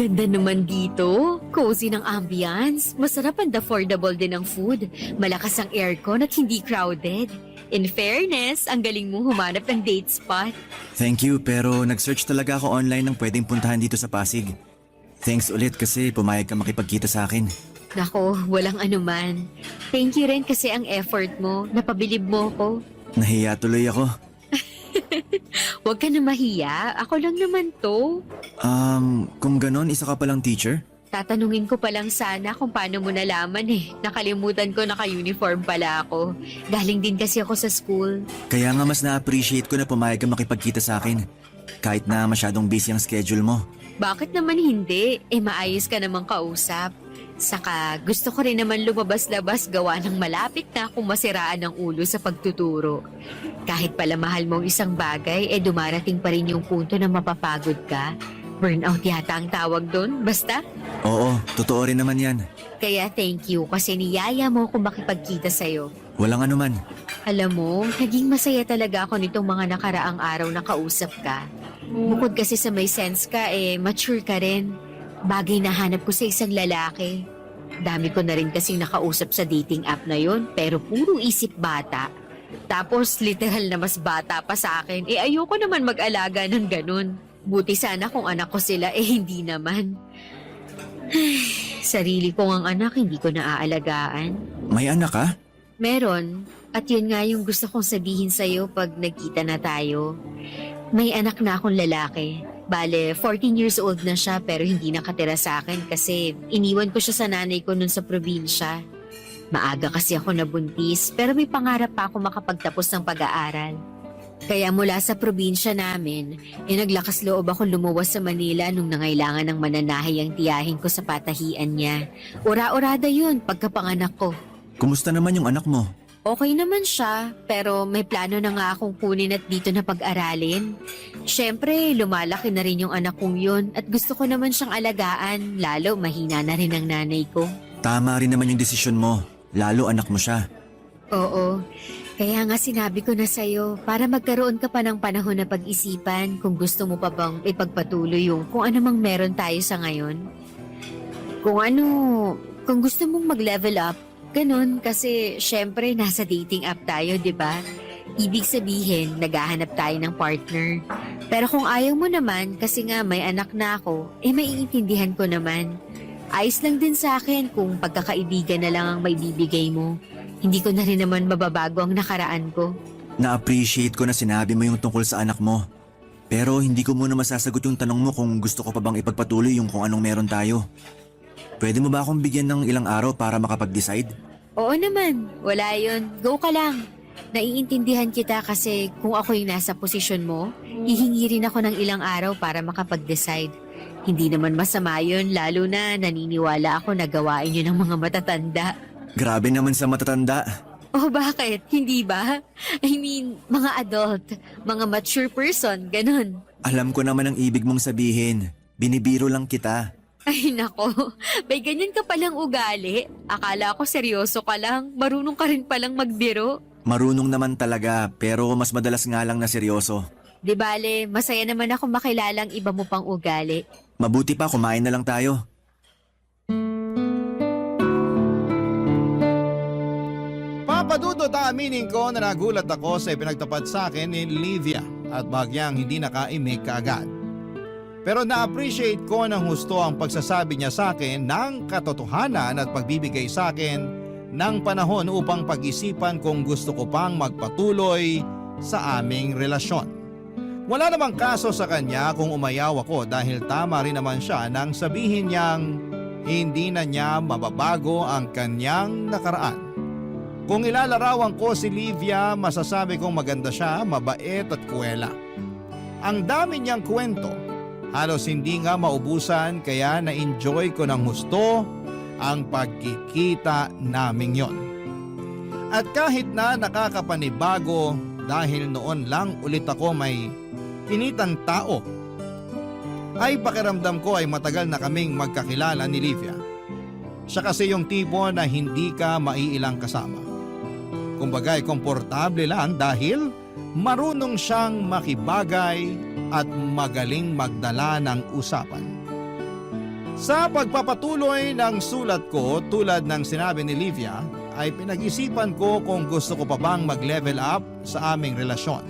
Ganda naman dito. Cozy ng ambience. Masarap and affordable din ang food. Malakas ang aircon at hindi crowded. In fairness, ang galing mong humanap ng date spot. Thank you, pero nag-search talaga ako online ng pwedeng puntahan dito sa Pasig. Thanks ulit kasi pumayag ka makipagkita sa akin. Nako, walang anuman. Thank you rin kasi ang effort mo. Napabilib mo ko. Nahiya tuloy ako. Huwag ka na mahiya. Ako lang naman to. Kung ganon, isa ka palang teacher? Tatanungin ko pa lang sana kung paano mo nalaman eh. Nakalimutan ko naka-uniform pala ako. Galing din kasi ako sa school. Kaya nga mas na-appreciate ko na pumayag ka makipagkita sa akin. Kahit na masyadong busy ang schedule mo. Bakit naman hindi? Maayos ka namang kausap. Saka gusto ko rin naman lumabas-labas gawa ng malapit na akong masiraan ng ulo sa pagtuturo. Kahit pala mahal mong isang bagay, dumarating pa rin yung punto na mapapagod ka. Burnout yata ang tawag doon, basta? Oo, totoo rin naman yan. Kaya thank you kasi niyaya mo kung makipagkita sa'yo. Walang anuman. Alam mo, naging masaya talaga ako nitong mga nakaraang araw na kausap ka. Bukod kasi sa may sense ka, mature ka rin. Bagay na hanap ko sa isang lalaki. Dami ko na rin kasing nakausap sa dating app na yon, pero puro isip bata. Tapos literal na mas bata pa sa akin, ayoko naman mag-alaga ng ganun. Buti sana kung anak ko sila, hindi naman. Sarili ko ang anak, hindi ko naaalagaan. May anak ka? Meron, at yun nga yung gusto kong sabihin sa'yo pag nagkita na tayo. May anak na akong lalaki. Bale, 14 years old na siya pero hindi nakatira sa akin kasi iniwan ko siya sa nanay ko nun sa probinsya. Maaga kasi ako nabuntis pero may pangarap pa ako makapagtapos ng pag-aaral. Kaya mula sa probinsya namin, naglakas loob ako lumuwas sa Manila nung nangailangan ng mananahi ang tiyahin ko sa patahian niya. Ura-urada yun pagkapanganak ko. Kumusta naman yung anak mo? Okay naman siya, pero may plano na nga akong kunin at dito na pag-aralin. Siyempre, lumalaki na rin yung anak kong yun at gusto ko naman siyang alagaan, lalo mahina na rin ang nanay ko. Tama rin naman yung desisyon mo, lalo anak mo siya. Oo, Kaya nga sinabi ko na sa'yo, para magkaroon ka pa ng panahon na pag-isipan kung gusto mo pa bang ipagpatuloy yung kung ano mang meron tayo sa ngayon. Kung gusto mong mag-level up, ganun, kasi syempre nasa dating app tayo, di ba? Ibig sabihin, naghahanap tayo ng partner. Pero kung ayaw mo naman, kasi nga may anak na ako, maiintindihan ko naman. Ayos lang din sa akin kung pagkakaibigan na lang ang may bibigay mo. Hindi ko na rin naman mababago ang nakaraan ko. Na-appreciate ko na sinabi mo yung tungkol sa anak mo. Pero hindi ko muna masasagot yung tanong mo kung gusto ko pa bang ipagpatuloy yung kung anong meron tayo. Pwede mo ba akong bigyan ng ilang araw para makapag-decide? Oo naman, wala yun. Go ka lang. Naiintindihan kita kasi kung ako yung nasa posisyon mo, hihingi rin ako ng ilang araw para makapag-decide. Hindi naman masama yun, lalo na naniniwala ako na gawain yun ng mga matatanda. Grabe naman sa matatanda. Oh, bakit? Hindi ba? I mean, mga adult, mga mature person, ganun. Alam ko naman ang ibig mong sabihin. Binibiro lang kita. Ay nako, may ganyan ka palang ugali. Akala ko seryoso ka lang, marunong ka rin palang magbiro. Marunong naman talaga, pero mas madalas nga lang na seryoso. Di bale, masaya naman ako makilalang iba mo pang ugali. Mabuti pa, kumain na lang tayo. Papadudot, aaminin ko na nagulat ako sa ipinagtapat sa akin ni Livia at bagyang hindi nakaimik kaagad. Pero na-appreciate ko ng husto ang pagsasabi niya sa akin ng katotohanan at pagbibigay sa akin ng panahon upang pag-isipan kung gusto ko pang magpatuloy sa aming relasyon. Wala namang kaso sa kanya kung umayaw ako dahil tama rin naman siya nang sabihin niyang hindi na niya mababago ang kanyang nakaraan. Kung ilalarawan ko si Livia, masasabi kong maganda siya, mabait at kuwela. Ang dami niyang kwento, halos hindi nga maubusan kaya na-enjoy ko ng husto ang pagkikita naming yon. At kahit na nakakapanibago dahil noon lang ulit ako may kinitang tao, ay pakiramdam ko ay matagal na kaming magkakilala ni Livia. Siya kasi yung tipo na hindi ka maiilang kasama. Kumbaga'y komportable lang dahil marunong siyang makibagay at magaling magdala ng usapan. Sa pagpapatuloy ng sulat ko, tulad ng sinabi ni Livia, ay pinag-isipan ko kung gusto ko pa bang mag-level up sa aming relasyon.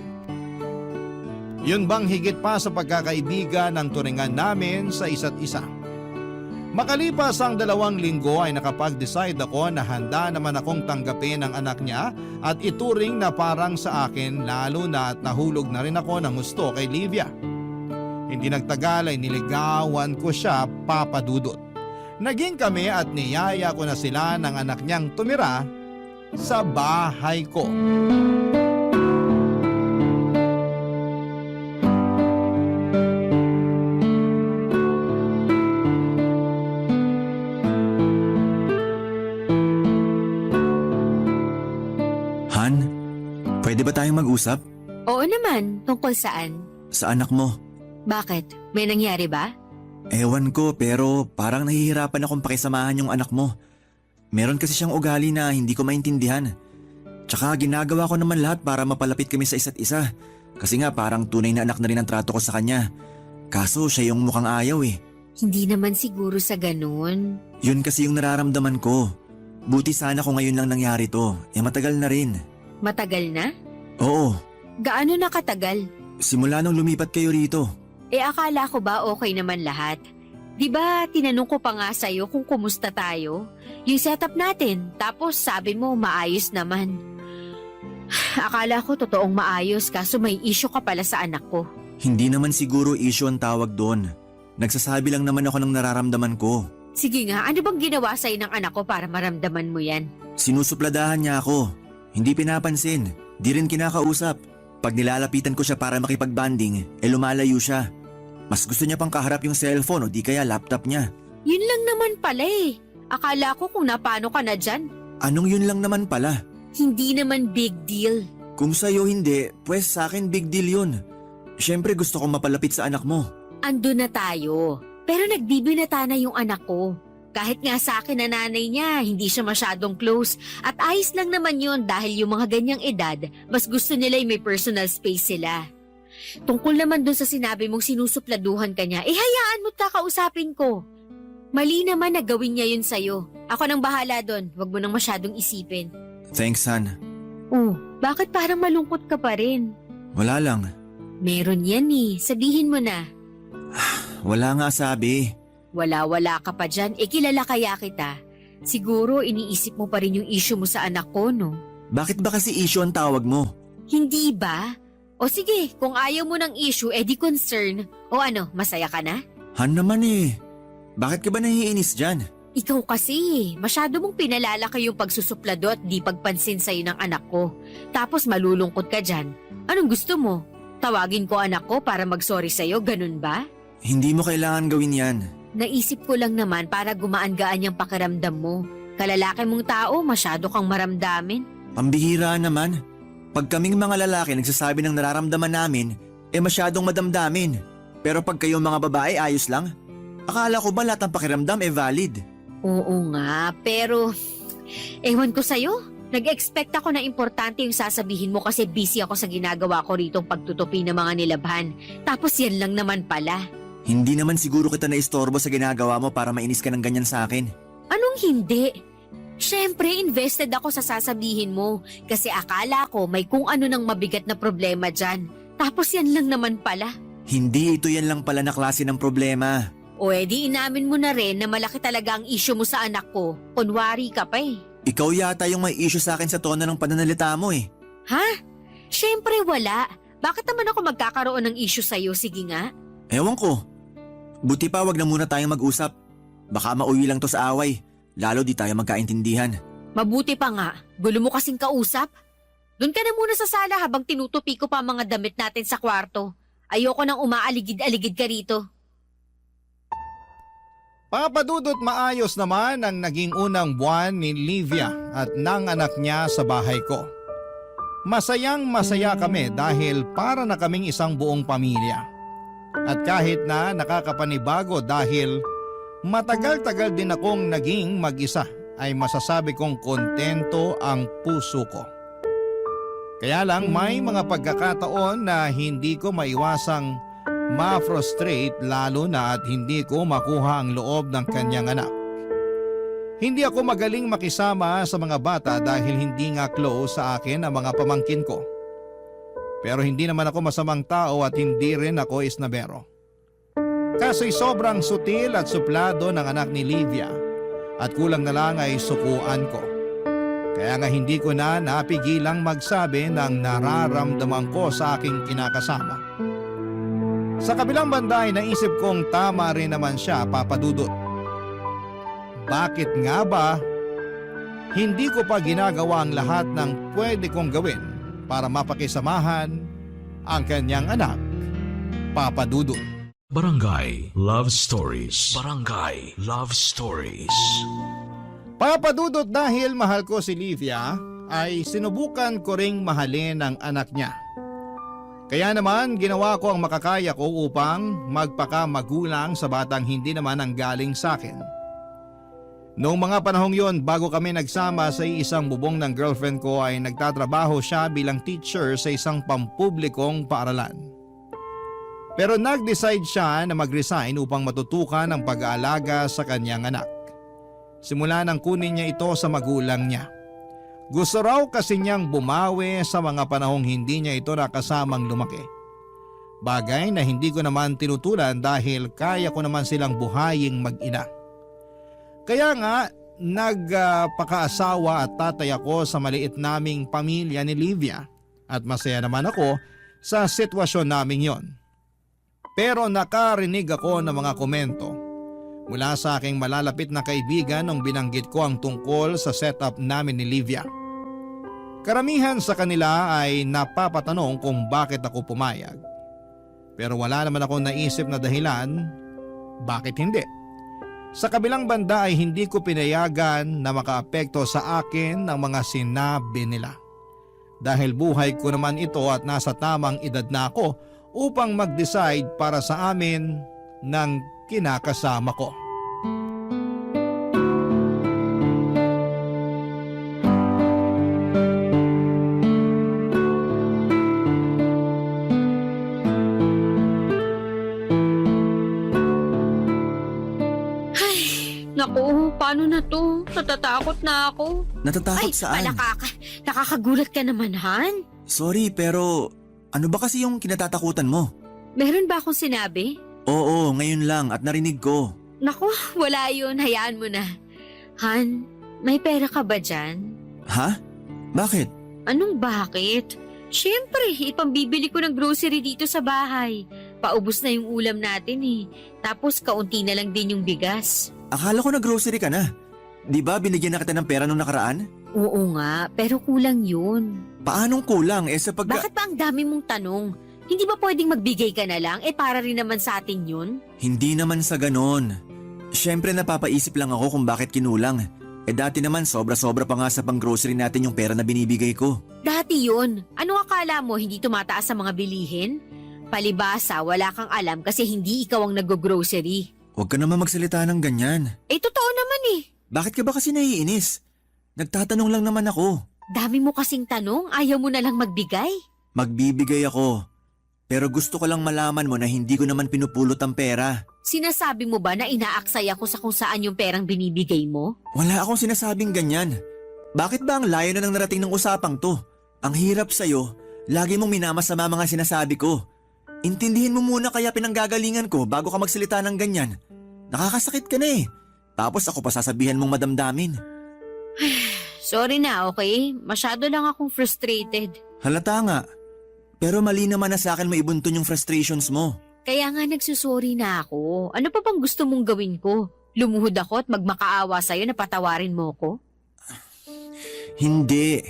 Yun bang higit pa sa pagkakaibigan ng turingan namin sa isa't isa? Makalipas ang 2 linggo ay nakapag-decide ako na handa naman akong tanggapin ang anak niya at ituring na parang sa akin, lalo na at nahulog na rin ako ng gusto kay Livia. Hindi nagtagal ay niligawan ko siya, papadudot. Naging kami at niyaya ko na sila ng anak niyang tumira sa bahay ko. Han, pwede ba tayong mag-usap? Oo naman, tungkol saan? Sa anak mo. Bakit? May nangyari ba? Ewan ko, pero parang nahihirapan akong pakisamahan yung anak mo. Meron kasi siyang ugali na hindi ko maintindihan. Tsaka ginagawa ko naman lahat para mapalapit kami sa isa't isa. Kasi nga parang tunay na anak na rin ang trato ko sa kanya. Kaso siya yung mukhang ayaw eh. Hindi naman siguro sa ganun. Yun kasi yung nararamdaman ko. Buti sana kung ngayon lang nangyari to. Matagal na rin. Matagal na? Oo, Gaano na katagal? simula nung lumipat kayo rito. Akala ko ba okay naman lahat? Di ba tinanong ko pa nga sa'yo kung kumusta tayo? Yung setup natin, tapos sabi mo maayos naman. Akala ko totoong maayos kaso may issue ka pala sa anak ko. Hindi naman siguro issue ang tawag doon. Nagsasabi lang naman ako ng nararamdaman ko. Sige nga, ano bang ginawa sa'yo ng anak ko para maramdaman mo yan? Sinusupladahan niya ako. Hindi pinapansin. Di rin kinakausap. Pag nilalapitan ko siya para makipagbanding, lumalayo siya. Mas gusto niya pang kaharap yung cellphone o di kaya laptop niya. Yun lang naman pala eh. Akala ko kung napano ka na dyan. Anong yun lang naman pala? Hindi naman big deal. Kung sa'yo hindi, pues sa akin big deal yun. Siyempre gusto kong mapalapit sa anak mo. Ando na tayo. Pero nagbibinata na yung anak ko. Kahit nga sa akin na nanay niya, hindi siya masyadong close. At ayos lang naman yun dahil yung mga ganyang edad, mas gusto nila yung may personal space sila. Tungkol naman dun sa sinabi mong sinusupladuhan ka niya, hayaan mo't kakausapin ko. Mali naman na gawin niya yun sa'yo. Ako nang bahala dun, wag mo nang masyadong isipin. Thanks, Han. Oh, bakit parang malungkot ka pa rin? Wala lang. Meron yan eh, sabihin mo na. Wala nga sabi. Wala-wala ka pa dyan, kilala kaya kita. Siguro iniisip mo pa rin yung issue mo sa anak ko, no? Bakit ba kasi issue ang tawag mo? Hindi ba? O sige, kung ayaw mo ng issue, di concern. O ano, masaya ka na? Han naman eh. Bakit ka ba nahiinis dyan? Ikaw kasi, masyado mong pinalalaki yung pagsusuplado at di pagpansin sa'yo ng anak ko. Tapos malulungkot ka dyan. Anong gusto mo? Tawagin ko anak ko para mag-sorry sa'yo, ganun ba? Hindi mo kailangan gawin yan. Naisip ko lang naman para gumaan-gaan yung pakiramdam mo. Kalalaki mong tao, masyado kang maramdamin. Pambihira naman. Pag kaming mga lalaki nagsasabi ng nararamdaman namin, masyadong madamdamin. Pero pag kayong mga babae ayos lang. Akala ko ba lahat ng pakiramdam valid? Oo nga, pero ewan ko sa'yo. Nag-expect ako na importante yung sasabihin mo kasi busy ako sa ginagawa ko ritong pagtutupi ng mga nilabhan. Tapos yan lang naman pala. Hindi naman siguro kita naistorbo sa ginagawa mo para mainis ka ng ganyan sa akin. Anong hindi? Siyempre, invested ako sa sasabihin mo kasi akala ko may kung ano nang mabigat na problema dyan. Tapos yan lang naman pala. Hindi ito yan lang pala na klase ng problema. O edi inamin mo na rin na malaki talaga ang issue mo sa anak ko. Kunwari ka pa eh. Ikaw yata yung may issue sa akin sa tono ng pananalita mo eh. Ha? Siyempre wala. Bakit naman ako magkakaroon ng issue sa'yo? Sige nga. Ewan ko. Buti pa wag na muna tayong mag-usap. Baka mauwi lang to sa away. Lalo di tayo magkaintindihan. Mabuti pa nga. Gulo mo kasing kausap. Doon ka na muna sa sala habang tinutupi ko pa mga damit natin sa kwarto. Ayoko nang umaaligid-aligid ka rito. Papadudot maayos naman ang naging unang buwan ni Livia at ng anak niya sa bahay ko. Masayang masaya kami dahil para na kaming isang buong pamilya. At kahit na nakakapanibago dahil matagal-tagal din akong naging mag-isa, ay masasabi kong kontento ang puso ko. Kaya lang may mga pagkakataon na hindi ko maiwasang ma-frustrate lalo na at hindi ko makuha ang loob ng kanyang anak. Hindi ako magaling makisama sa mga bata dahil hindi nga close sa akin ang mga pamangkin ko. Pero hindi naman ako masamang tao at hindi rin ako isnabero. Kaso'y sobrang sutil at suplado ng anak ni Livia at kulang na lang ay sukuan ko. Kaya nga hindi ko na napigilang magsabi ng nararamdaman ko sa aking kinakasama. Sa kabilang banda ay naisip kong tama rin naman siya, Papadudot. Bakit nga ba hindi ko pa ginagawa ang lahat ng pwede kong gawin para mapakisamahan ang kanyang anak, Papadudot? Barangay Love Stories. Barangay Love Stories. Papadudot, dahil mahal ko si Livia, ay sinubukan ko ring mahalin ang anak niya. Kaya naman ginawa ko ang makakaya ko upang magpakamagulang sa batang hindi naman ang galing sa akin. Noong mga panahong yon, bago kami nagsama sa isang bubong ng girlfriend ko, ay nagtatrabaho siya bilang teacher sa isang pampublikong paaralan. Pero nag-decide siya na mag-resign upang matutukan ang pag-aalaga sa kanyang anak. Simula nang kunin niya ito sa magulang niya. Gusto raw kasi niyang bumawi sa mga panahong hindi niya ito nakasamang lumaki. Bagay na hindi ko naman tinutulan dahil kaya ko naman silang buhaying mag-ina. Kaya nga nagpakaasawa at tatay ako sa maliit naming pamilya ni Livia at masaya naman ako sa sitwasyon naming yon. Pero nakarinig ako ng mga komento mula sa aking malalapit na kaibigan nung binanggit ko ang tungkol sa setup namin ni Livia. Karamihan sa kanila ay napapatanong kung bakit ako pumayag. Pero wala naman akong naisip na dahilan bakit hindi. Sa kabilang banda ay hindi ko pinayagan na makaapekto sa akin ang mga sinabi nila. Dahil buhay ko naman ito at nasa tamang edad na ako upang mag-decide para sa amin ng kinakasama ko. Naku, paano na to? Natatakot na ako. Natatakot Ay, saan? nakakagulat ka naman, Han. Sorry, pero ano ba kasi yung kinatatakutan mo? Meron ba akong sinabi? Oo, ngayon lang at narinig ko. Naku, wala yun. Hayaan mo na. Han, may pera ka ba dyan? Ha? Bakit? Anong bakit? Siyempre, ipambibili ko ng grocery dito sa bahay. Paubos na yung ulam natin eh. Tapos kaunti na lang din yung bigas. Akala ko na-grocery ka na. Di ba binigyan na kita ng pera nung nakaraan? Oo nga, pero kulang yun. Paanong kulang sa Bakit ba ang dami mong tanong? Hindi ba pwedeng magbigay ka na lang? Para rin naman sa atin yun. Hindi naman sa ganon. Siyempre napapaisip lang ako kung bakit kinulang. Dati naman sobra-sobra pa nga sa pang-grocery natin yung pera na binibigay ko. Dati yun. Ano akala mo, hindi tumataas sa mga bilihin? Palibasa, wala kang alam kasi hindi ikaw ang nag-grocery. Huwag ka naman magsalita ng ganyan. Totoo naman eh. Bakit ka ba kasi naiinis? Nagtatanong lang naman ako. Dami mo kasing tanong, ayaw mo na lang magbigay. Magbibigay ako. Pero gusto ko lang malaman mo na hindi ko naman pinupulot ang pera. Sinasabi mo ba na inaaksay ako sa kung saan yung perang binibigay mo? Wala akong sinasabing ganyan. Bakit ba ang layo na ng narating ng usapang to? Ang hirap sa'yo, lagi mong minamasama mga sinasabi ko. Intindihin mo muna kaya pinanggagalingan ko bago ka magsalita ng ganyan. Nakakasakit ka na eh. Tapos ako pa sasabihan mong madamdamin. Sorry na, okay? Masyado lang akong frustrated. Halata nga. Pero mali naman na sa akin maibuntun yung frustrations mo. Kaya nga nagsusorry na ako. Ano pa bang gusto mong gawin ko? Lumuhod ako at magmakaawa sa'yo na patawarin mo ko? Hindi.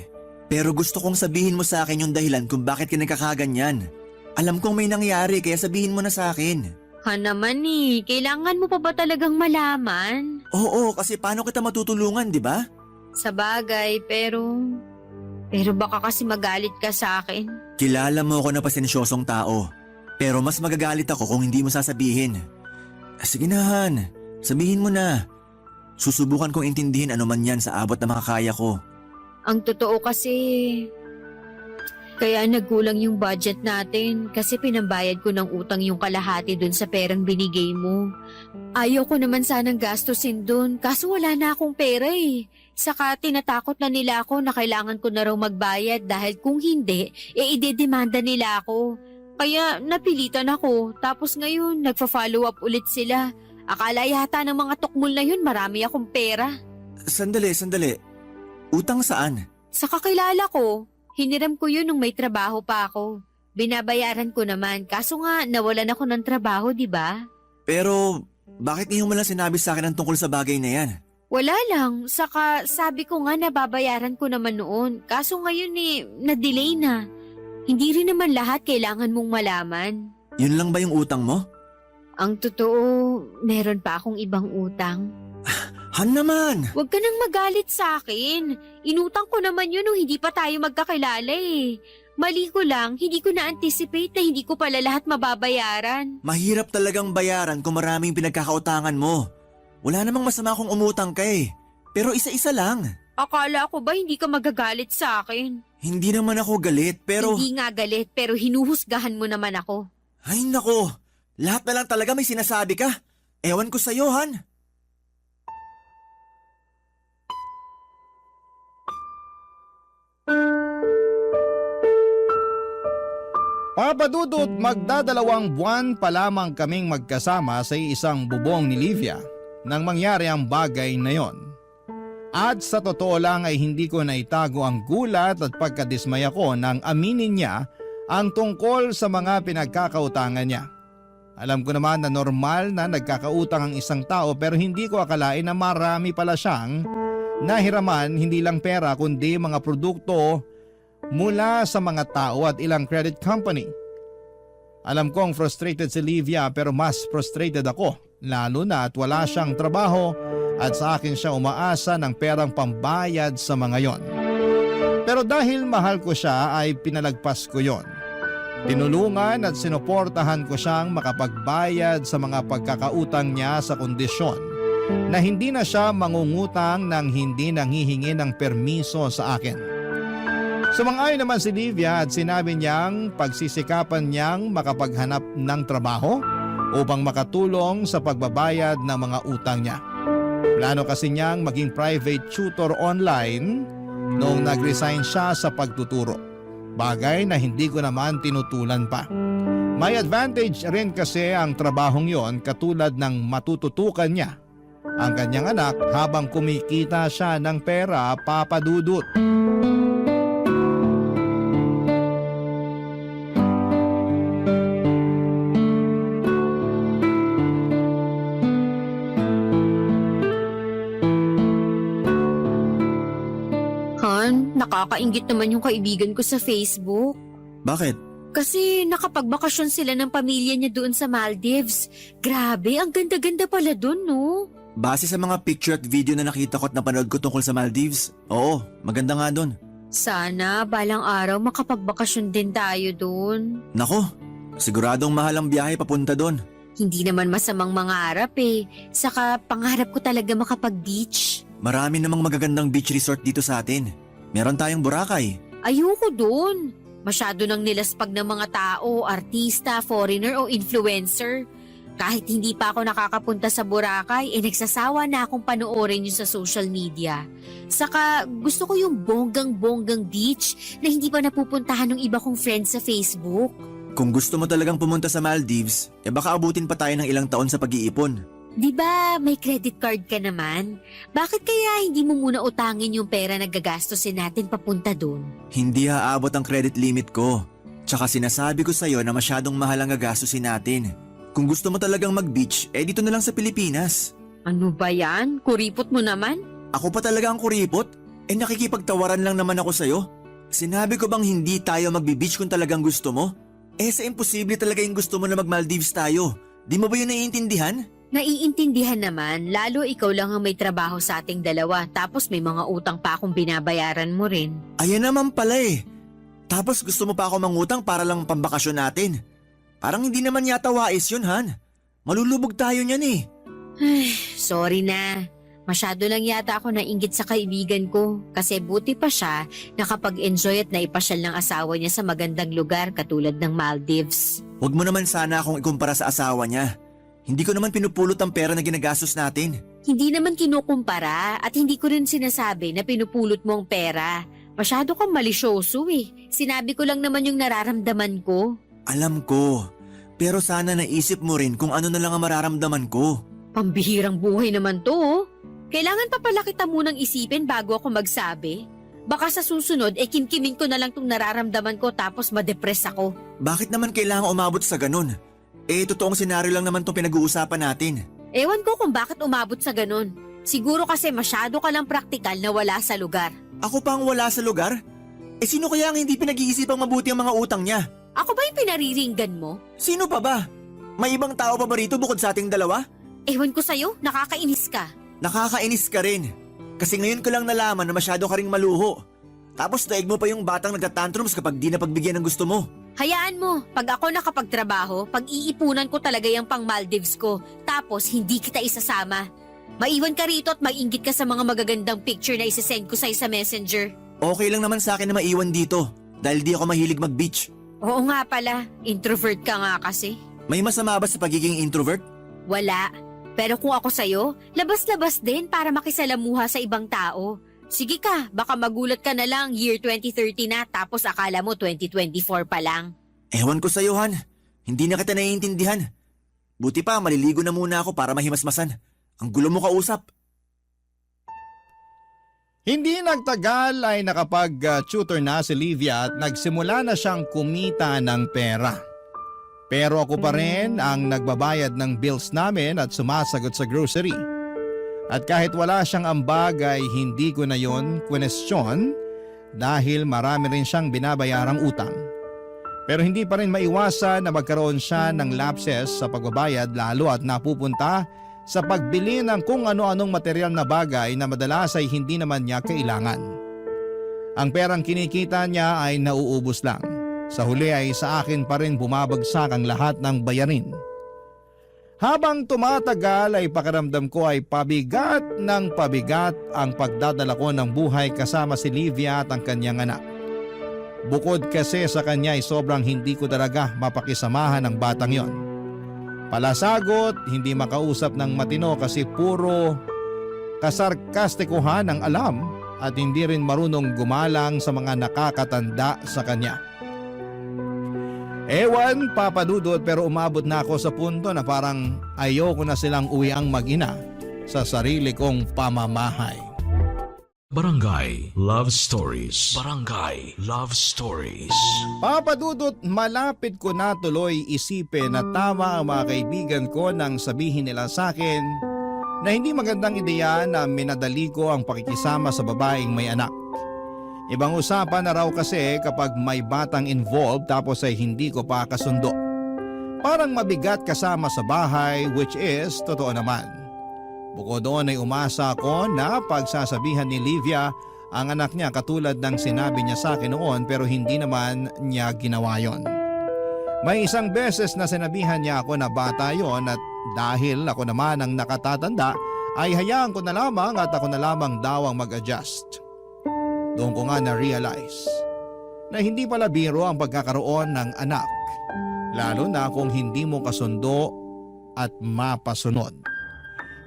Pero gusto kong sabihin mo sa akin yung dahilan kung bakit ka nagkakaganyan. Alam kong may nangyari kaya sabihin mo na sa akin. Ha naman eh, kailangan mo pa ba talagang malaman? Oo, kasi paano kita matutulungan, di ba? Sa bagay, pero baka kasi magalit ka sa akin. Kilala mo ako na pasensyosong tao. Pero mas magagalit ako kung hindi mo sasabihin. Sige na Han, sabihin mo na. Susubukan kong intindihin ano man yan sa abot na makakaya ko. Ang totoo kasi, kaya nagkulang yung budget natin kasi pinambayad ko ng utang yung kalahati dun sa perang binigay mo. Ayaw ko naman sanang gastusin dun kaso wala na akong pera eh. Saka tinatakot na nila ako na kailangan ko na raw magbayad dahil kung hindi, idedemanda nila ako. Kaya napilitan ako tapos ngayon nagfa-follow up ulit sila. Akala yata ng mga tukmol na yun marami akong pera. Sandali. Utang saan? Sa kakilala ko, hiniram ko yun nung may trabaho pa ako. Binabayaran ko naman kaso nga nawalan ako ng trabaho, di ba? Pero bakit ngayon mo lang sinabi sa akin ang tungkol sa bagay na yan? Wala lang, saka sabi ko nga nababayaran ko naman noon. Kaso ngayon na-delay na. Hindi rin naman lahat kailangan mong malaman. Yun lang ba yung utang mo? Ang totoo, meron pa akong ibang utang. Han naman! Huwag ka nang magalit sa akin. Inutang ko naman yun nung hindi pa tayo magkakilala eh. Mali ko lang, hindi ko na-anticipate na hindi ko pala lahat mababayaran. Mahirap talagang bayaran kung maraming pinagkakautangan mo. Wala namang masama kung umutang ka eh. Pero isa-isa lang. Akala ko ba hindi ka magagalit sa akin? Hindi naman ako galit pero... Hindi nga galit pero hinuhusgahan mo naman ako. Ay nako, lahat na lang talaga may sinasabi ka. Ewan ko sa'yo, Han. Papadudot, magdadalawang buwan pa lamang kaming magkasama sa isang bubong ni Livia nang mangyari ang bagay na yon. At sa totoo lang ay hindi ko naitago ang gulat at pagkadismaya ko nang aminin niya ang tungkol sa mga pinagkakautangan niya. Alam ko naman na normal na nagkakautang ang isang tao pero hindi ko akalain na marami pala siyang nahiraman, hindi lang pera kundi mga produkto mula sa mga tao at ilang credit company. Alam kong frustrated si Livia pero mas frustrated ako lalo na at wala siyang trabaho at sa akin siya umaasa ng perang pambayad sa mga yon. Pero dahil mahal ko siya ay pinalagpas ko yon. Tinulungan at sinuportahan ko siyang makapagbayad sa mga pagkakautang niya sa kondisyon na hindi na siya mangungutang nang hindi nanghihingi ng permiso sa akin. Sumang-ayon naman si Livia at sinabi niyang pagsisikapan niyang makapaghanap ng trabaho upang makatulong sa pagbabayad ng mga utang niya. Plano kasi niyang maging private tutor online noong nag-resign siya sa pagtuturo. Bagay na hindi ko naman tinutulan pa. May advantage rin kasi ang trabahong yon katulad ng matututukan niya ang kanyang anak habang kumikita siya ng pera, Papa Dudut. Han, nakakaingit naman yung kaibigan ko sa Facebook. Bakit? Kasi nakapagbakasyon sila ng pamilya niya doon sa Maldives. Grabe, ang ganda-ganda pala doon, no? Base sa mga picture at video na nakita ko at napanood ko tungkol sa Maldives, oo, maganda nga doon. Sana balang araw makapagbakasyon din tayo doon. Nako, siguradong mahal ang biyahe papunta doon. Hindi naman masamang mangarap eh. Saka pangarap ko talaga makapag-beach. Marami namang magagandang beach resort dito sa atin. Meron tayong Boracay. Ayoko doon. Masyado nang nilaspag ng mga tao, artista, foreigner o influencer. Kahit hindi pa ako nakakapunta sa Boracay, nagsasawa na akong panoorin yun sa social media. Saka gusto ko yung bonggang-bonggang beach na hindi pa napupuntahan ng iba kong friends sa Facebook. Kung gusto mo talagang pumunta sa Maldives, baka abutin pa tayo ng ilang taon sa pag-iipon. Di ba may credit card ka naman? Bakit kaya hindi mo muna utangin yung pera na gagastusin natin papunta doon? Hindi haabot ang credit limit ko. Tsaka sinasabi ko sa'yo na masyadong mahal ang gagastusin natin. Kung gusto mo talagang mag-beach, dito na lang sa Pilipinas. Ano ba yan? Kuripot mo naman? Ako pa talaga ang kuripot? Nakikipagtawaran lang naman ako sa'yo. Sinabi ko bang hindi tayo magbi-beach kung talagang gusto mo? Sa imposible talaga yung gusto mo na mag-Maldives tayo. Di mo ba yun naiintindihan? Naiintindihan naman, lalo ikaw lang ang may trabaho sa ating dalawa tapos may mga utang pa akong binabayaran mo rin. Ayan naman pala Tapos gusto mo pa ako mangutang para lang pambakasyon natin. Parang hindi naman yata wais yun, Han. Malulubog tayo niyan Ay, sorry na. Masyado lang yata ako nainggit sa kaibigan ko kasi buti pa siya nakapag-enjoy at naipasyal ng asawa niya sa magandang lugar katulad ng Maldives. Huwag mo naman sana akong ikumpara sa asawa niya. Hindi ko naman pinupulot ang pera na ginagastos natin. Hindi naman kinukumpara at hindi ko rin sinasabi na pinupulot mo ang pera. Masyado kang malisyoso Sinabi ko lang naman yung nararamdaman ko. Alam ko, pero sana naisip mo rin kung ano na lang ang mararamdaman ko. Pambihirang buhay naman to. Kailangan pa pala kita munang isipin bago ako magsabi. Baka sa susunod, kimkimin ko na lang tong nararamdaman ko tapos madepress ako. Bakit naman kailangan umabot sa ganun? Totoong senaryo lang naman tong pinag-uusapan natin. Ewan ko kung bakit umabot sa ganun. Siguro kasi masyado ka lang praktikal na wala sa lugar. Ako pa ang wala sa lugar? Sino kaya ang hindi pinag-iisipang mabuti ang mga utang niya? Ako ba yung pinariringgan mo? Sino pa ba? May ibang tao pa ba rito bukod sa ating dalawa? Ewan ko sa'yo, nakakainis ka. Nakakainis ka rin. Kasi ngayon ko lang nalaman na masyado ka ring maluho. Tapos daig mo pa yung batang nagtatantrums kapag di na pagbigyan ng gusto mo. Hayaan mo, pag ako nakapagtrabaho, pag-iipunan ko talaga yung pang Maldives ko. Tapos hindi kita isasama. Maiwan ka rito at mag-inggit ka sa mga magagandang picture na isasend ko sa'yo sa messenger. Okay lang naman sa akin na maiwan dito. Dahil di ako mahilig mag-beach. Oo nga pala, introvert ka nga kasi. May masama ba sa pagiging introvert? Wala. Pero kung ako sa'yo, labas-labas din para makisalamuha sa ibang tao. Sige ka, baka magulat ka na lang year 2030 na tapos akala mo 2024 pa lang. Ewan ko sa'yo, Han. Hindi na kita naiintindihan. Buti pa, maliligo na muna ako para mahimasmasan. Ang gulo mo kausap. Hindi nagtagal ay nakapag-tutor na si Livia at nagsimula na siyang kumita ng pera. Pero ako pa rin ang nagbabayad ng bills namin at sumasagot sa grocery. At kahit wala siyang ambag ay hindi ko na yon kwenestyon dahil marami rin siyang binabayarang utang. Pero hindi pa rin maiwasan na magkaroon siya ng lapses sa pagbabayad lalo at napupunta sa pagbili ng kung ano-anong material na bagay na madalas ay hindi naman niya kailangan. Ang perang kinikita niya ay nauubos lang. Sa huli ay sa akin pa rin bumabagsak ang lahat ng bayarin. Habang tumatagal ay pakiramdam ko ay pabigat ng pabigat ang pagdadala ko ng buhay kasama si Livia at ang kanyang anak. Bukod kasi sa kanya ay sobrang hindi ko talaga mapakisamahan ang batang yon. Palasagot, hindi makausap ng matino kasi puro kasarkastikuhan ang alam at hindi rin marunong gumalang sa mga nakakatanda sa kanya. Ewan, Papa Dudut, pero umabot na ako sa punto na parang ayoko na silang uwiang mag-ina sa sarili kong pamamahay. Barangay Love Stories. Barangay Love Stories. Papa Dudut, malapit ko na tuloy isipin na tama ang mga kaibigan ko nang sabihin nila sa akin na hindi magandang ideya na minadali ko ang pakikisama sa babaeng may anak. Ibang usapan na raw kasi kapag may batang involved tapos ay hindi ko pa kasundo. Parang mabigat kasama sa bahay, which is totoo naman. Bukod doon ay umasa ako na pagsasabihan ni Livia ang anak niya katulad ng sinabi niya sa akin noon, pero hindi naman niya ginawa yon. May isang beses na sinabihan niya ako na bata yon at dahil ako naman ang nakatatanda ay hayaan ko na lamang at ako na lamang daw ang mag-adjust. Doon ko nga na-realize na hindi pala biro ang pagkakaroon ng anak, lalo na kung hindi mo kasundo at mapasunod.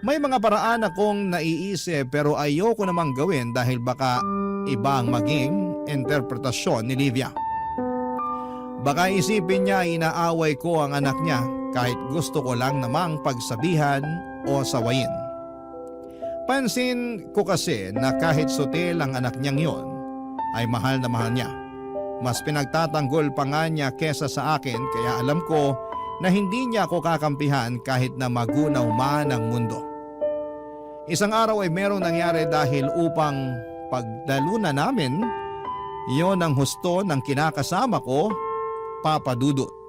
May mga paraan akong naiisip pero ayoko namang gawin dahil baka ibang maging interpretasyon ni Livia. Baka isipin niya inaaway ko ang anak niya kahit gusto ko lang namang pagsabihan o sawayin. Pansin ko kasi na kahit sutil ang anak niyang yon, ay mahal na mahal niya. Mas pinagtatanggol pa nga niya kesa sa akin, kaya alam ko na hindi niya ako kakampihan kahit na magunaw man ang mundo. Isang araw ay merong nangyari dahil upang pagdalunan namin, yon ang husto ng kinakasama ko, Papa Dudut.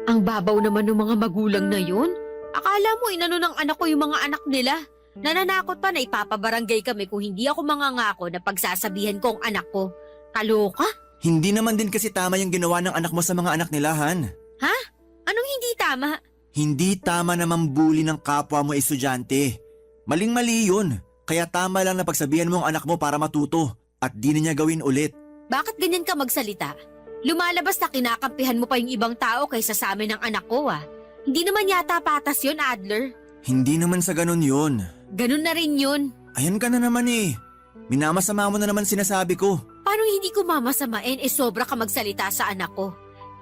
Ang babaw naman ng mga magulang na yun. Akala mo inano ng anak ko yung mga anak nila. Nananakot pa na ipapabarangay kami kung hindi ako mangangako na pagsasabihan ko ang anak ko. Kaloka? Hindi naman din kasi tama yung ginawa ng anak mo sa mga anak nila, Han. Ha? Anong hindi tama? Hindi tama na mambuli ng kapwa mo estudyante. Maling-mali yun. Kaya tama lang na pagsabihan mo ang anak mo para matuto at di na niya gawin ulit. Bakit ganyan ka magsalita? Lumalabas na kinakampihan mo pa yung ibang tao kaysa sa amin ng anak ko Hindi naman yata patas yun, Adler. Hindi naman sa ganun yun. Ganun na rin yun. Ayan ka na naman eh. Minamasama mo na naman sinasabi ko. Paano hindi ko mamasamain sobra ka magsalita sa anak ko?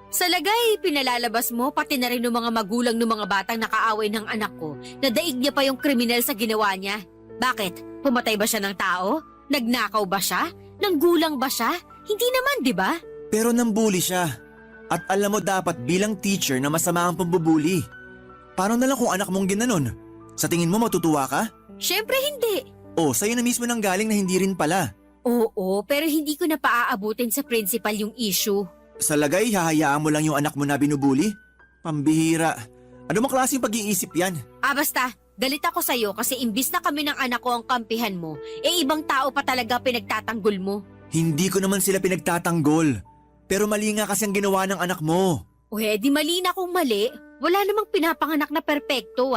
Sa lagay, pinalalabas mo pati na rin ng mga magulang ng mga batang nakaaway ng anak ko na daig niya pa yung kriminal sa ginawa niya. Bakit? Pumatay ba siya ng tao? Nagnakaw ba siya? Nanggulang ba siya? Hindi naman, di ba? Pero nambuli siya. At alam mo dapat bilang teacher na masama ang pambubuli. Paano na lang kung anak mong ginanon? Sa tingin mo matutuwa ka? Syempre hindi. O, sa'yo na mismo nang galing na hindi rin pala. Oo, pero hindi ko na paaabutin sa principal yung issue. Sa lagay, hahayaan mo lang yung anak mo na binubuli? Pambihira. Ano mang klaseng pag-iisip yan? Basta, galit ako sa'yo kasi imbis na kami ng anak ko ang kampihan mo, ibang tao pa talaga pinagtatanggol mo. Hindi ko naman sila pinagtatanggol. Pero mali nga kasi ang ginawa ng anak mo. O di mali na kung mali. Wala namang pinapanganak na perpekto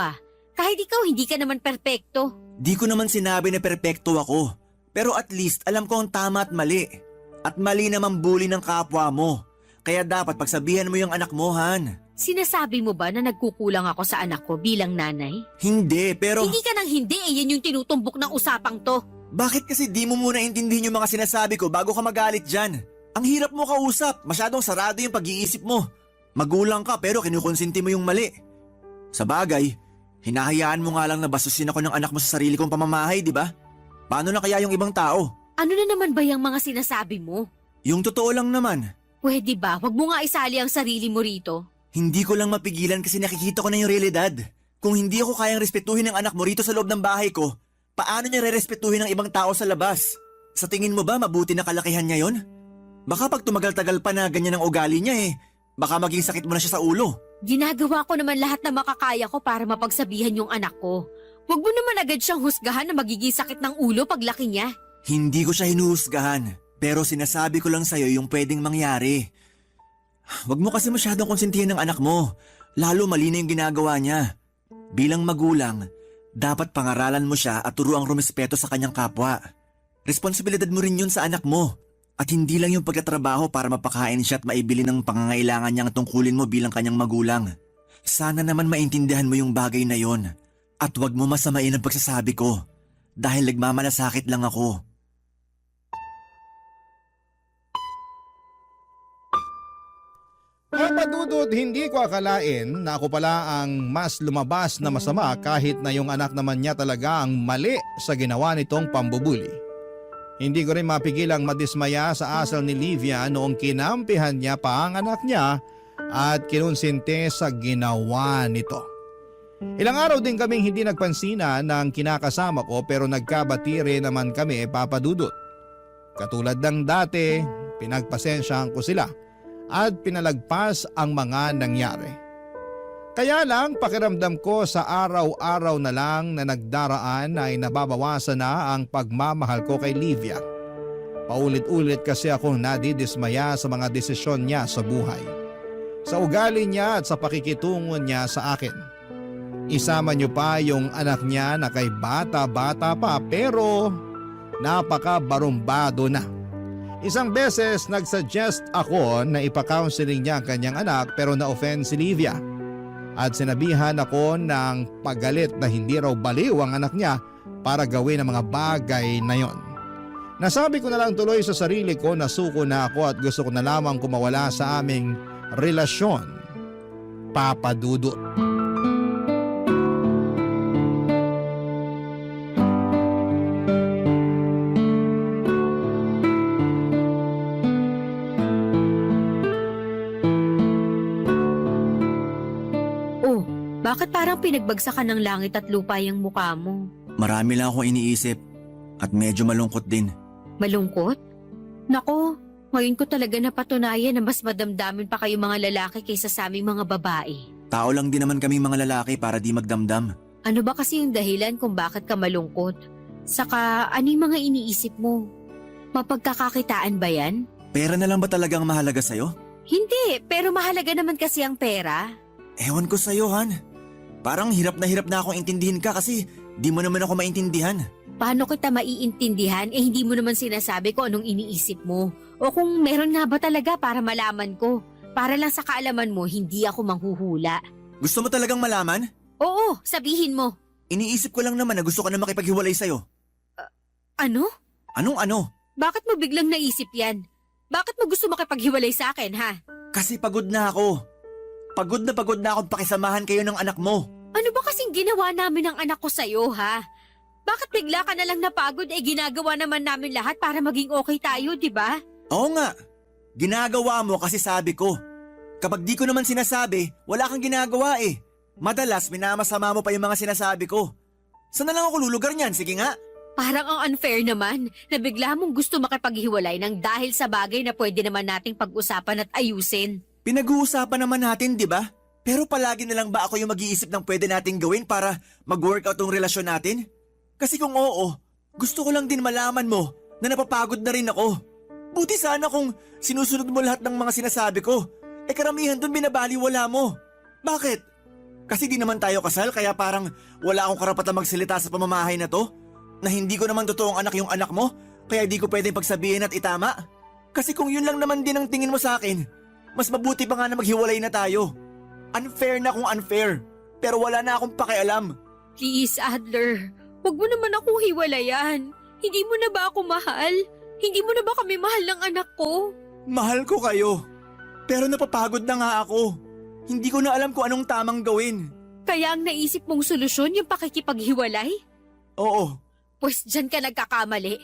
Kahit ikaw hindi ka naman perpekto. Di ko naman sinabi na perpekto ako. Pero at least alam ko ang tama at mali. At mali naman bully ng kapwa mo. Kaya dapat pagsabihan mo yung anak mo, Han. Sinasabi mo ba na nagkukulang ako sa anak ko bilang nanay? Hindi, pero... Hindi ka nang hindi yan yung tinutumbok ng usapang to. Bakit kasi di mo muna intindihin yung mga sinasabi ko bago ka magalit dyan? Ang hirap mo kausap, masyadong sarado yung pag-iisip mo. Magulang ka pero kinukonsinti mo yung mali. Sa bagay, hinahayaan mo nga lang na basusin ako ng anak mo sa sarili kong pamamahay, di ba? Paano na kaya yung ibang tao? Ano na naman ba yung mga sinasabi mo? Yung totoo lang naman. Pwede ba? Huwag mo nga isali ang sarili mo rito. Hindi ko lang mapigilan kasi nakikita ko na yung realidad. Kung hindi ako kayang respetuhin ng anak mo rito sa loob ng bahay ko, paano niya re-respetuhin ng ibang tao sa labas? Sa tingin mo ba mabuti na kalakihan niya yon? Baka pag tumagal-tagal pa na ganyan ang ugali niya baka maging sakit mo na siya sa ulo. Ginagawa ko naman lahat na makakaya ko para mapagsabihan yung anak ko. Huwag mo naman agad siyang husgahan na magiging sakit ng ulo paglaki niya. Hindi ko siya hinuhusgahan, pero sinasabi ko lang sa'yo yung pwedeng mangyari. Huwag mo kasi masyadong konsintihin ng anak mo, lalo mali na yung ginagawa niya. Bilang magulang, dapat pangaralan mo siya at turuang rumespeto sa kanyang kapwa. Responsibilidad mo rin yun sa anak mo. At hindi lang yung pagtatrabaho para mapakain siya at maibili ng pangangailangan niyang tungkulin mo bilang kanyang magulang. Sana naman maintindihan mo yung bagay na yon. At huwag mo masamain ang pagsasabi ko. Dahil nagmamalasakit lang ako. Papadudot, hindi ko akalain na ako pala ang mas lumabas na masama kahit na yung anak naman niya talaga ang mali sa ginawa nitong pambubuli. Hindi ko rin mapigilang madismaya sa asal ni Livia noong kinampihan niya pa ang anak niya at kinonsinte sa ginawa nito. Ilang araw din kaming hindi nagpansinan ng kinakasama ko pero nagkabatire naman kami, Papadudot. Katulad ng dati, pinagpasensyahan ko sila at pinalagpas ang mga nangyari. Kaya lang pakiramdam ko sa araw-araw na lang na nagdaraan ay nababawasan na ang pagmamahal ko kay Livia. Paulit-ulit kasi ako nadidismaya sa mga desisyon niya sa buhay. Sa ugali niya at sa pakikitungo niya sa akin. Isama niyo pa yung anak niya na kay bata-bata pa pero napaka-barumbado na. Isang beses nagsuggest ako na ipa-counseling niya ang kanyang anak pero na-offend si Livia. At sinabihan ako ng pagalit na hindi raw baliw ang anak niya para gawin ang mga bagay na yon. Nasabi ko na lang tuloy sa sarili ko na suko na ako at gusto ko na lamang kumawala sa aming relasyon. Papadudot. Bakit parang pinagbagsakan ng langit at lupa yung mukha mo? Marami lang akong iniisip at medyo malungkot din. Malungkot? Nako, ngayon ko talaga napatunayan na mas madamdamin pa kayo mga lalaki kaysa sa aming mga babae. Tao lang din naman kami mga lalaki para di magdamdam. Ano ba kasi yung dahilan kung bakit ka malungkot? Saka ano yung mga iniisip mo? Mapagkakakitaan ba yan? Pera na lang ba talagang mahalaga sa'yo? Hindi, pero mahalaga naman kasi ang pera. Ewan ko sa'yo, Han. Parang hirap na akong intindihin ka kasi di mo naman ako maintindihan. Paano kita maiintindihan hindi mo naman sinasabi ko anong iniisip mo? O kung meron nga ba talaga para malaman ko? Para lang sa kaalaman mo, hindi ako manghuhula. Gusto mo talagang malaman? Oo, sabihin mo. Iniisip ko lang naman na gusto ka na makipaghiwalay sa'yo. Ano? Anong ano? Bakit mo biglang naisip yan? Bakit mo gusto makipaghiwalay sa akin, ha? Kasi pagod na ako. Pagod na akong pakisamahan kayo ng anak mo. Ano ba kasing ginawa namin ng anak ko sa'yo, ha? Bakit bigla ka na lang napagod ginagawa naman namin lahat para maging okay tayo, di ba? Oo nga. Ginagawa mo kasi sabi ko. Kapag di ko naman sinasabi, wala kang ginagawa eh. Madalas minamasama mo pa yung mga sinasabi ko. Saan na lang ako lulugar niyan? Sige nga. Parang ang unfair naman na bigla mong gusto makipaghiwalay ng dahil sa bagay na pwede naman nating pag-usapan at ayusin. Pinag-uusapan naman natin, di ba? Pero palagi na lang ba ako yung mag-iisip ng pwede nating gawin para mag-workout tong relasyon natin? Kasi kung oo, gusto ko lang din malaman mo na napapagod na rin ako. Buti sana kung sinusunod mo lahat ng mga sinasabi ko. Karamihan dun binabaliwala mo. Bakit? Kasi di naman tayo kasal kaya parang wala akong karapatang magsalita sa pamamahay na to? Na hindi ko naman totoong anak yung anak mo kaya di ko pwedeng pagsabihin at itama? Kasi kung yun lang naman din ang tingin mo sa akin, mas mabuti pa nga na maghiwalay na tayo. Unfair na kung unfair, pero wala na akong pakialam. Please, Adler, huwag mo naman akong hiwalayan. Hindi mo na ba ako mahal? Hindi mo na ba kami mahal ng anak ko? Mahal ko kayo, pero napapagod na nga ako. Hindi ko na alam kung anong tamang gawin. Kaya ang naisip mong solusyon yung pakikipaghiwalay? Oo. Pues dyan ka nagkakamali.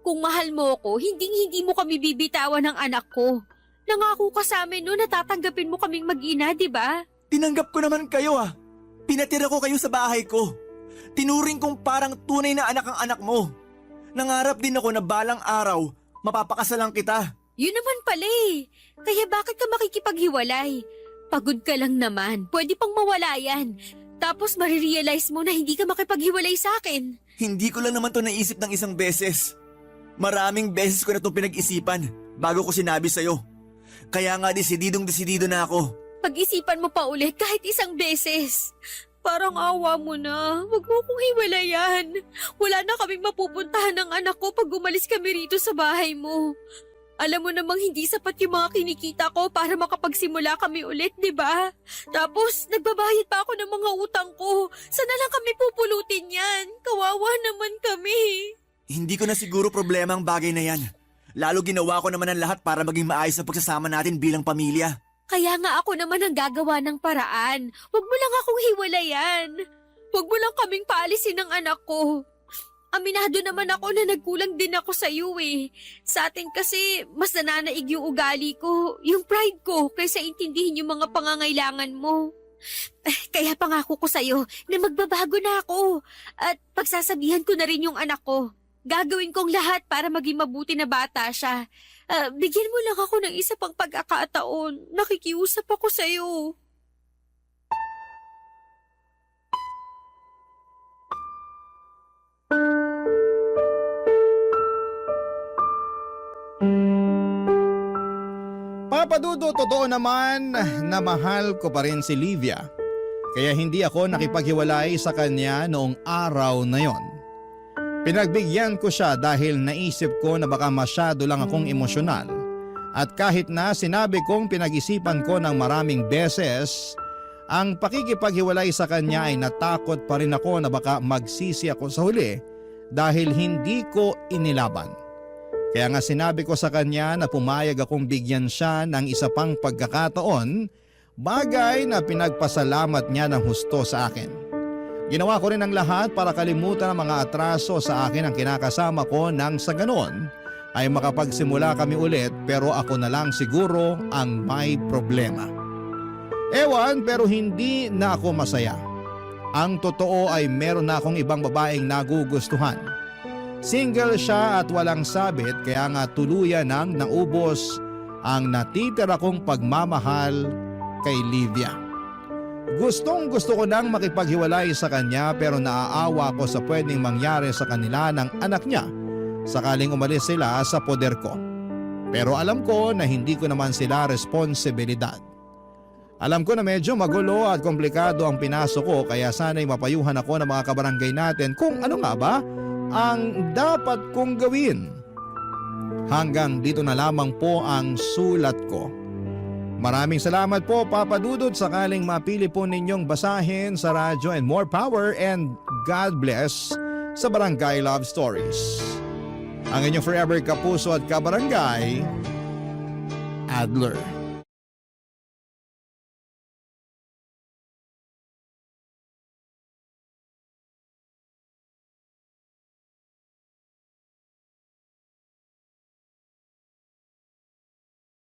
Kung mahal mo ako, hindi mo kami bibitawan ng anak ko. Nangako ka sa amin na tatanggapin mo kaming mag-ina, di ba? Tinanggap ko naman kayo ah. Pinatira ko kayo sa bahay ko. Tinuring kong parang tunay na anak ang anak mo. Nangarap din ako na balang araw, mapapakasalan kita. Yun naman pala eh. Kaya bakit ka makikipaghiwalay? Pagod ka lang naman. Pwede pang mawala yan. Tapos marirealize mo na hindi ka makipaghiwalay sa akin. Hindi ko lang naman to naisip ng isang beses. Maraming beses ko na itong pinag-isipan bago ko sinabi sa'yo. Kaya nga desididong-desidido na ako. Pag-isipan mo pa ulit kahit isang beses. Parang awa mo na. Huwag mo kong hiwalayan. Wala na kaming mapupuntahan ng anak ko pag umalis kami rito sa bahay mo. Alam mo namang hindi sapat yung mga kinikita ko para makapagsimula kami ulit, di ba? Tapos, nagbabayad pa ako ng mga utang ko. Sana lang kami pupulutin yan. Kawawa naman kami. Hindi ko na siguro problema ang bagay na yan. Lalo ginawa ko naman ang lahat para maging maayos ang pagsasama natin bilang pamilya. Kaya nga ako naman ang gagawa ng paraan. Huwag mo lang akong hiwalayan. Huwag mo lang kaming paalisin ng anak ko. Aminado naman ako na nagkulang din ako sa iyo eh. Sa atin kasi mas nananaig yung ugali ko, yung pride ko, kaysa intindihin yung mga pangangailangan mo. Kaya pangako ko sa iyo na magbabago na ako at pagsasabihan ko na rin yung anak ko. Gagawin kong lahat para maging mabuti na bata siya. Bigyan mo lang ako ng isa pang pagkakataon. Nakikiusap ako sa iyo. Papa Dudut, totoo naman na mahal ko pa rin si Livia. Kaya hindi ako nakipaghiwalay sa kanya noong araw na yon. Pinagbigyan ko siya dahil naisip ko na baka masyado lang akong emosyonal. At kahit na sinabi kong pinag-isipan ko ng maraming beses, ang pakikipaghiwalay sa kanya ay natakot pa rin ako na baka magsisi ako sa huli dahil hindi ko inilaban. Kaya nga sinabi ko sa kanya na pumayag akong bigyan siya ng isa pang pagkakataon, bagay na pinagpasalamat niya ng husto sa akin. Ginawa ko rin ang lahat para kalimutan ang mga atraso sa akin ang kinakasama ko nang sa ganon ay makapagsimula kami ulit pero ako na lang siguro ang may problema. Ewan pero hindi na ako masaya. Ang totoo ay meron na akong ibang babaeng nagugustuhan. Single siya at walang sabit kaya nga tuluyan nang naubos ang natitira kong pagmamahal kay Livia. Gustong gusto ko nang makipaghiwalay sa kanya pero naaawa ko sa pwedeng mangyari sa kanila ng anak niya sakaling umalis sila sa poder ko. Pero alam ko na hindi ko naman sila responsibilidad. Alam ko na medyo magulo at komplikado ang pinasok ko kaya sana'y mapayuhan ako ng mga kabarangay natin kung ano nga ba ang dapat kong gawin. Hanggang dito na lamang po ang sulat ko. Maraming salamat po Papa Dudut sakaling mapili po ninyong basahin sa radyo and more power and God bless sa Barangay Love Stories. Ang inyong forever kapuso at kabarangay, Adler.